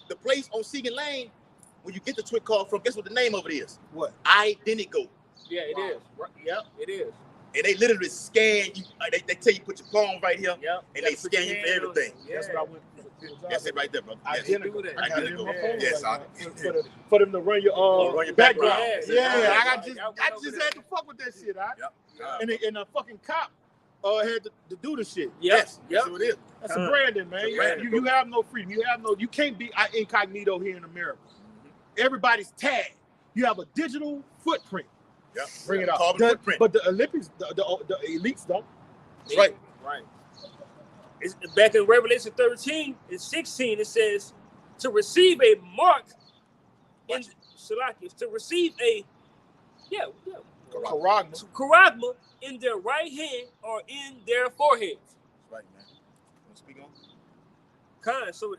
The place on Segan Lane, where you get the twit card from, guess what the name of it is? What? Identigo. Yeah, it is. Yep, it is. And they literally scan you. They tell you put your palm right here, Yep. and they scan you for everything. Yeah. That's what I went for. That's it right there, brother. Yes. Identical. They do that. I got it in my phone Yes, right now. For them to run your background. Yeah. I just had to fuck with that shit. Yep. And a fucking cop had to do the shit. Yes. That's what it is. That's a branding, man. You have no freedom. You can't be incognito here in America. Everybody's tagged. You have a digital footprint. Yep. Bring it up. Carbon footprint. But the Olympics, the elites don't. That's right. Right. It's back in Revelation 13 and 16, it says, to receive a mark in Shalakias, to receive a charagma in their right hand or in their foreheads. That's right, man. Want to speak on? So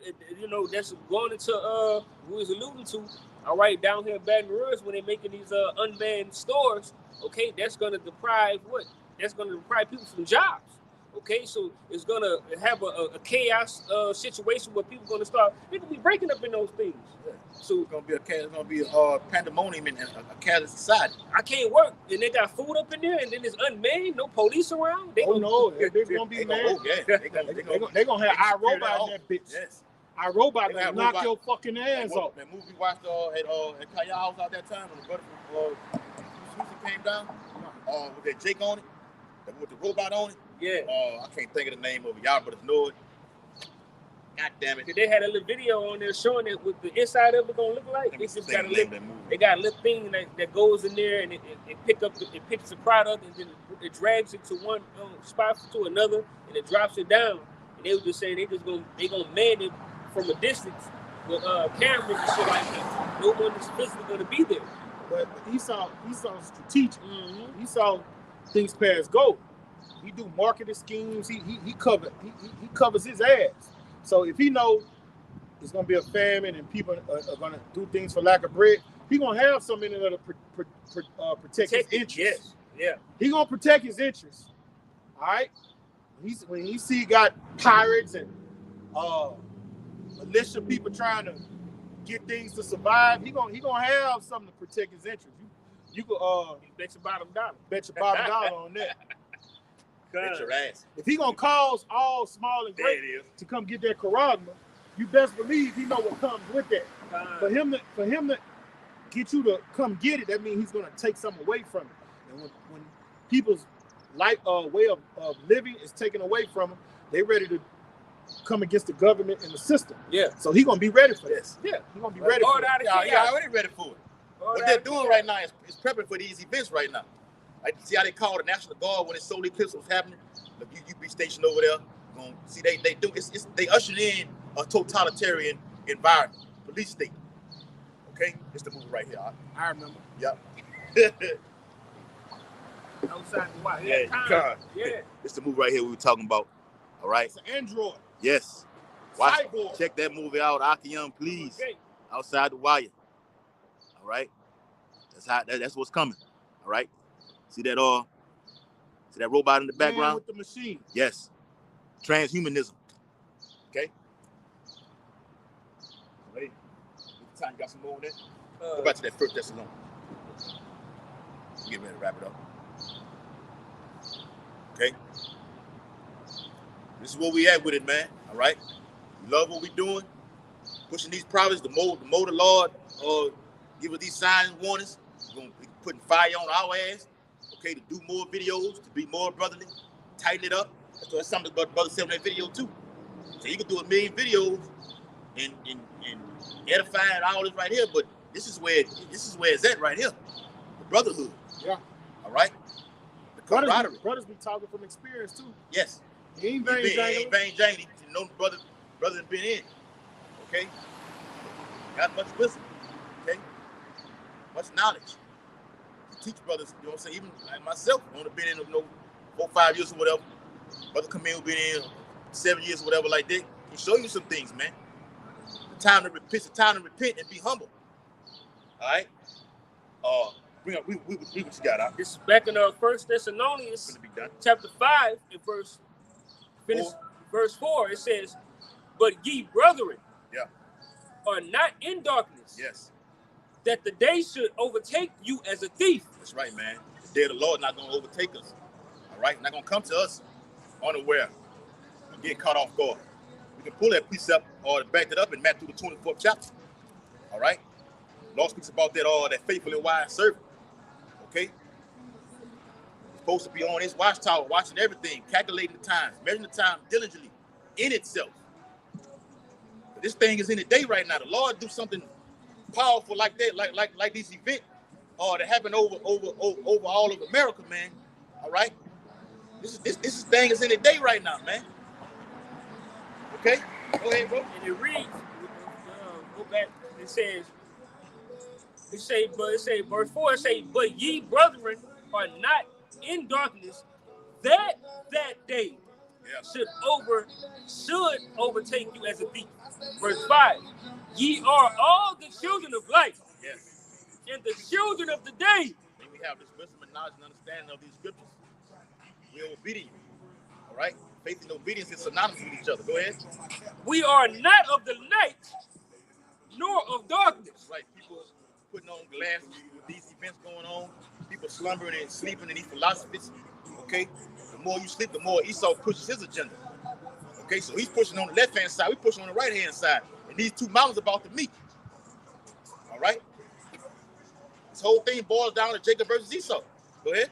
that's going into who is alluding to. All right, down here in Baton Rouge, when they're making these unmanned stores, okay, that's going to deprive what? That's going to deprive people from jobs. Okay, so it's going to have a chaos situation where people are going to start. They're going to be breaking up in those things. Yeah. So it's going to be a pandemonium in a careless society. I can't work, and they got food up in there, and then it's unmanned, no police around. They're going to be mad. They're going to have iRobot in that bitch. Yes. iRobot going to knock your fucking ass off. That movie we watched at Kaya House out that time when the brother from Houston came down with that Jake on it, with the robot on it. Yeah. I can't think of the name of it. Y'all brothers know it. God damn it. They had a little video on there showing it what the inside of it gonna look like. They got a little thing that goes in there and it picks the product and then it drags it to one spot to another, and it drops it down. And they were just saying they gonna man it from a distance with cameras and shit like that. No one is physically gonna be there. But he saw strategic. Mm-hmm. He saw things past go. He do marketing schemes. He covers his ass. So if he knows it's gonna be a famine and people are gonna do things for lack of bread, he gonna have something in there to protect his interests. Yes. Yeah. He gonna protect his interests. All right. When he see got pirates and militia people trying to get things to survive, he gonna have something to protect his interests. You could bet your bottom dollar. Bet your bottom dollar on that. Bet your ass. If he gonna cause all small and great to come get that charagma, you best believe he know what comes with that. For him to get you to come get it, that means he's gonna take something away from it. And when people's way of living is taken away from them, they ready to come against the government and the system. Yeah. So he gonna be ready for this. Yeah, he gonna be ready for it. Yeah, already ready for it. What they're doing right now is prepping for these events right now. Like, see how they call the National Guard when the solar eclipse was happening? Look, you be stationed over there. See, they do they ushered in a totalitarian environment, police state. Okay, it's the movie right here. I remember. Yep. Outside the wire. Yeah. It's the movie right here we were talking about. All right. It's an android. Yes. Watch. Cyborg. Check that movie out, Akium, please. Okay. Outside the wire. All right. That's what's coming. All right. See that robot in the background? Man with the machine. Yes. Transhumanism. Okay. Hey, time you got some more on that? Go back to that First Thessalonians. Get ready to wrap it up. Okay. This is where we at with it, man. All right. We love what we doing. Pushing these prophets, the more the Lord give us these signs and warnings. We're gonna be putting fire on our ass. Okay, to do more videos, to be more brotherly, tighten it up. That's something about brother said in that video too. So you can do 1 million videos and edifying all this right here, but this is where it's at right here. The brotherhood. Yeah. All right. The camaraderie. Brothers be talking from experience too. Yes. He ain't vain jangling. You know, brother has been in. Okay. Got much wisdom. Okay. Much knowledge. Teach brothers, you know what I'm saying? Even like myself, I only been in 4 or 5 years or whatever. Brother Camille been in 7 years or whatever like that. He show you some things, man. The time to repent and be humble. All right. Bring up we what you got out. This is back in 1 Thessalonians chapter 5 and verse 4. It says, "But ye brethren, are not in darkness." Yes. That the day should overtake you as a thief. That's right, man. The day of the Lord not going to overtake us. All right? Not going to come to us unaware and get caught off guard. We can pull that precept or back it up in Matthew the 24th chapter. All right? The Lord speaks about that faithful and wise servant. Okay? He's supposed to be on his watchtower, watching everything, calculating the time, measuring the time diligently in itself. But this thing is in the day right now. The Lord do something powerful like that, like this event, that happened over all of America, man. All right, this thing is in the day right now, man. Okay, go ahead, bro. And it reads, go back. It says, verse 4. It say, "But ye brethren are not in darkness, that day should overtake you as a thief." Verse 5. "Ye are all the children of light, and the children of the day." May we have this wisdom and knowledge and understanding of these scriptures. We are obedient. All right? Faith and obedience is synonymous with each other. Go ahead. "We are not of the night, nor of darkness." Right. People putting on glasses with these events going on. People slumbering and sleeping in these philosophies. Okay? The more you sleep, the more Esau pushes his agenda. Okay? So he's pushing on the left-hand side. We're pushing on the right-hand side. And these two mountains about to meet. All right? This whole thing boils down to Jacob versus Esau. Go ahead.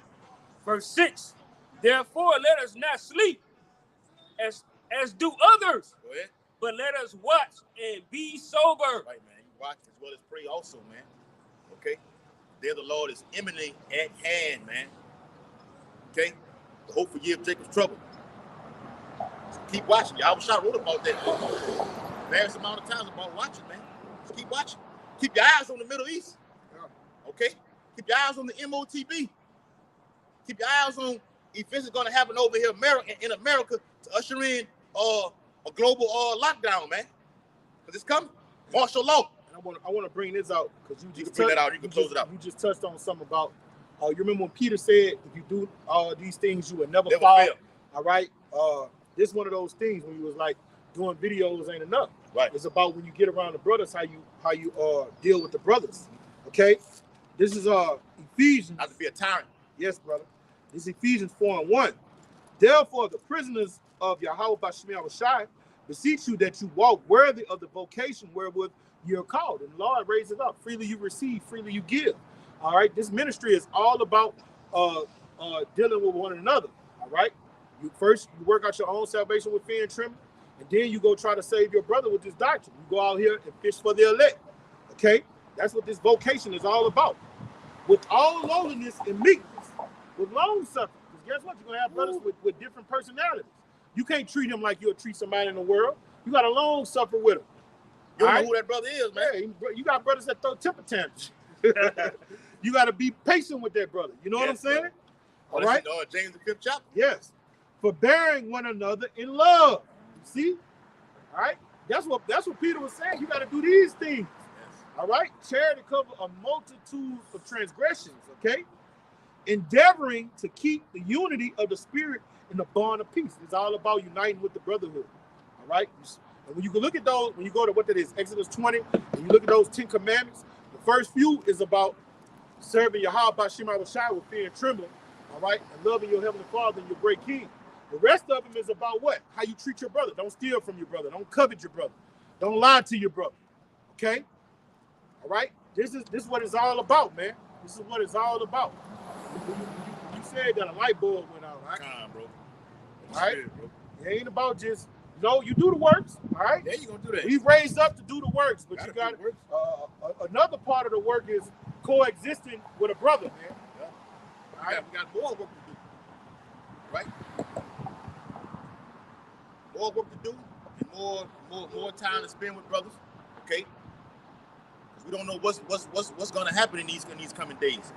Verse 6. "Therefore let us not sleep as do others. Go ahead. But let us watch and be sober." Right, man. You watch as well as pray also, man. Okay? The day of the Lord is imminently at hand, man. Okay? The hope for year of Jacob's trouble. So keep watching. Y'all shot wrote about that. Various amount of times about watching, man. Just keep watching. Keep your eyes on the Middle East. Okay? Keep your eyes on the MOTB. Keep your eyes on events that's gonna happen over here in America to usher in a global lockdown, man. Because it's coming. Martial law. And I want to bring this out because you can bring that out. You can close it out. You just touched on something about. You remember when Peter said, "If you do all these things, you will never fall." Fail. All right. This is one of those things when you was like doing videos ain't enough. Right. It's about when you get around the brothers, how you deal with the brothers. Okay. This is Ephesians. Not to be a tyrant. Yes, brother. This is Ephesians 4:1. Therefore, the prisoners of Yahweh Bashmi Shai beseech you that you walk worthy of the vocation wherewith you're called. And the Lord raises up. Freely you receive, freely you give. All right. This ministry is all about dealing with one another. All right. You work out your own salvation with fear and trembling, and then you go try to save your brother with this doctrine. You go out here and fish for the elect. Okay. That's what this vocation is all about. With all lowliness and meekness, with long suffering. Because guess what? You're going to have brothers with different personalities. You can't treat him like you'll treat somebody in the world. You got to long suffer with him. You don't know who that brother is, man. Yeah, you got brothers that throw temper tantrums. You got to be patient with that brother. You know what I'm saying? All right? James the 5th chapter. Yes. Forbearing one another in love. You see? All right? That's what Peter was saying. You got to do these things. Yes. All right? Charity cover a multitude of transgressions, okay? Endeavoring to keep the unity of the spirit in the bond of peace. It's all about uniting with the brotherhood. All right? And when you can look at those, when you go to what that is, Exodus 20, and you look at those 10 commandments, the first few is about serving Yahweh Bashim Shai with fear and trembling, all right? And loving your heavenly Father and your great King. The rest of them is about what? How you treat your brother. Don't steal from your brother. Don't covet your brother. Don't lie to your brother. Okay? All right? This is what it's all about, man. This is what it's all about. You said that a light bulb went out, right? Come on, bro. All right? It ain't about just, you do the works, all right? Yeah, you gonna do that. We raised up to do the works, but you got another part of the work is coexisting with a brother, man. Yeah. All right? We got more work to do, right? More work to do, and more time to spend with brothers, okay? Because we don't know what's gonna happen in these coming days.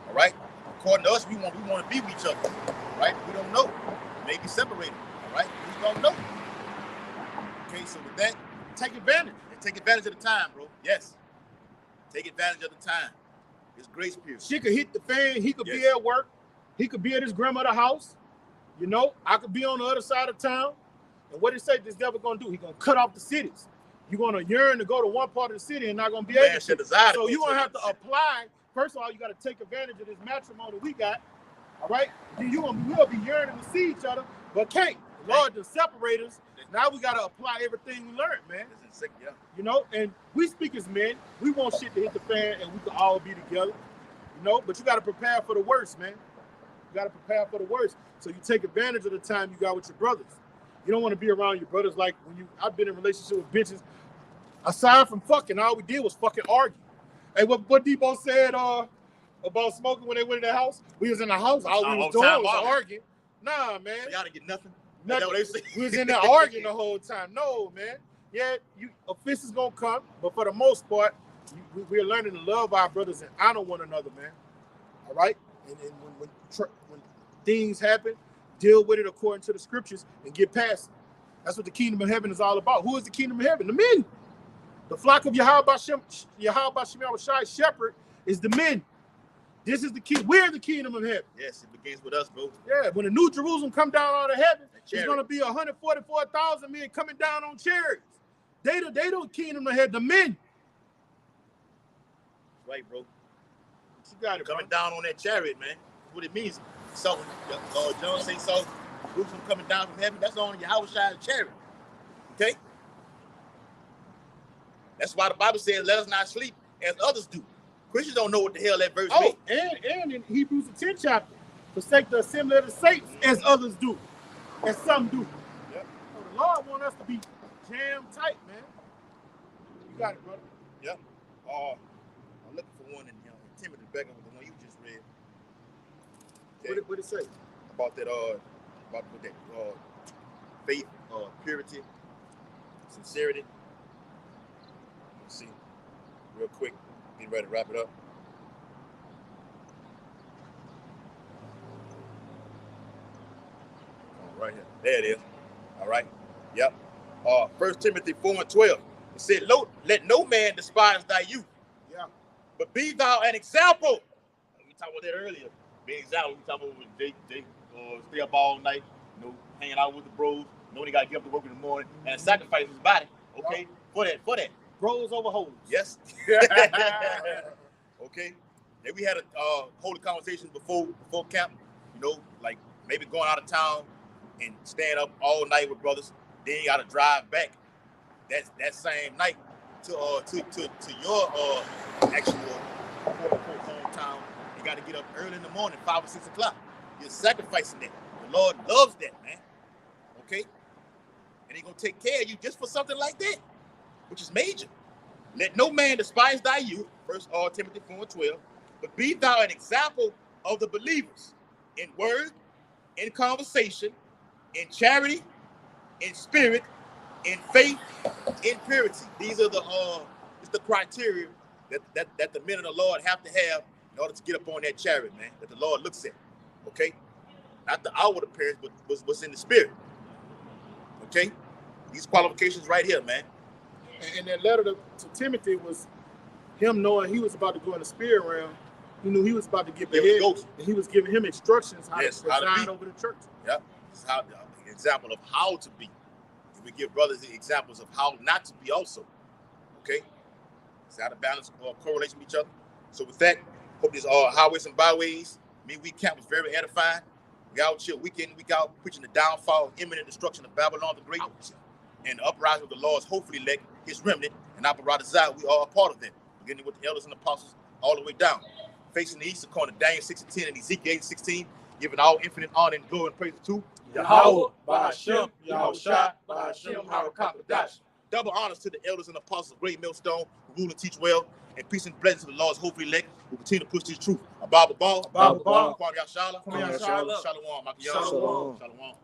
All right. According to us, we want to be with each other, right? We don't know. We may be separated, all right? We don't know. Okay, so with that, Take advantage. take advantage of the time, bro. Yes. Take advantage of the time. It's grace period. She could hit the fan. He could be Yes. at work. He could be at his grandmother's house. I could be on the other side of town. And what he say this devil gonna do? He gonna cut off the cities. You're gonna yearn to go to one part of the city and not gonna be able to. So you're gonna have to apply. First of all, you got to take advantage of this matrimony we got. All right? Then we'll be yearning to see each other, but can't. The Lord just separate us. Now we got to apply everything we learned, man. Yeah. And we speak as men. We want shit to hit the fan and we can all be together. But you got to prepare for the worst, man. You got to prepare for the worst. So you take advantage of the time you got with your brothers. You don't want to be around your brothers like I've been in a relationship with bitches. Aside from fucking, all we did was fucking argue. Hey, what Debo said about smoking when they went in the house? We was in the house, all we was doing was arguing. Nah, man. So y'all didn't get nothing? Nothing. What they say? We was in there arguing the whole time. No, man. Yeah, offense is gonna come, but for the most part, we're learning to love our brothers and honor one another, man. All right? And when things happen, deal with it according to the scriptures and get past it. That's what the kingdom of heaven is all about. Who is the kingdom of heaven? The men. The flock of Yahweh Shai shepherd is the men. This is the key. We're the kingdom of heaven. Yes, it begins with us, bro. Yeah, when the new Jerusalem come down out of heaven, it's going to be 144,000 men coming down on chariots. They the kingdom of heaven, the men. Right, bro. You got it, coming bro. down on that chariot, man. That's what it means. So, John say so. Jerusalem coming down from heaven. That's on Yahweh Shai's chariot. Okay. That's why the Bible says, "Let us not sleep as others do." Christians don't know what the hell that verse means. And in Hebrews the 10th chapter, forsake the assembly of the saints as others do, as some do. Yep. So the Lord wants us to be jam tight, man. You got it, brother. Yep. I'm looking for one in Timothy Beckham with the one you just read. What did it say? About that faith, purity, sincerity. Let's see, real quick, getting ready to wrap it up. Right here, there it is. All right, yep. 1 Timothy 4:12. It said, "Let no man despise thy youth, Yeah. but be thou an example." We talked about that earlier. Be an example. We talked about when they stay up all night, hanging out with the bros. They got to get up to work in the morning and sacrifice his body. Okay, for that. Bros over hoes. Yes. Okay. Then we had a holy conversation before camp. Like maybe going out of town and staying up all night with brothers. Then you got to drive back that same night to your actual quote-unquote hometown. You got to get up early in the morning, 5 or 6 o'clock. You're sacrificing that. The Lord loves that, man. Okay? And He's going to take care of you just for something like that, which is major. Let no man despise thy youth, 1 Timothy 4:12, but be thou an example of the believers in word, in conversation, in charity, in spirit, in faith, in purity. These are the criteria that the men of the Lord have to have in order to get up on that chariot, man, that the Lord looks at. Okay? Not the outward appearance, but what's in the spirit. Okay? These qualifications right here, man. And that letter to Timothy was him knowing he was about to go in the spirit realm. He knew he was about to get beheaded, and he was giving him instructions how to preside over the church. Yep. This is how the example of how to be. And we give brothers the examples of how not to be also. Okay? It's how to balance correlation with each other. So with that, hope these highways and byways. Midweek camp was very edifying. We out here week in, week out, preaching the downfall, imminent destruction of Babylon the Great, and the uprising of the Lord's hopefully elect, His remnant, and Aparadazai. We are a part of that. Beginning with the elders and apostles all the way down. Facing the east, according to Daniel 6:10 and Ezekiel 8:16, giving all infinite honor and glory and praise to Yahweh, Ba'ashem, Yahushua, Ba'ashem, Harakapadash. double honors to the elders and apostles of Great Millstone who rule and teach well, and peace and blessings to the Lord's hopefully elect who continue to push this truth. Abba, Abba, Kwame Yashala, Kwame Yashala, Shalom, Shalom. Shalom.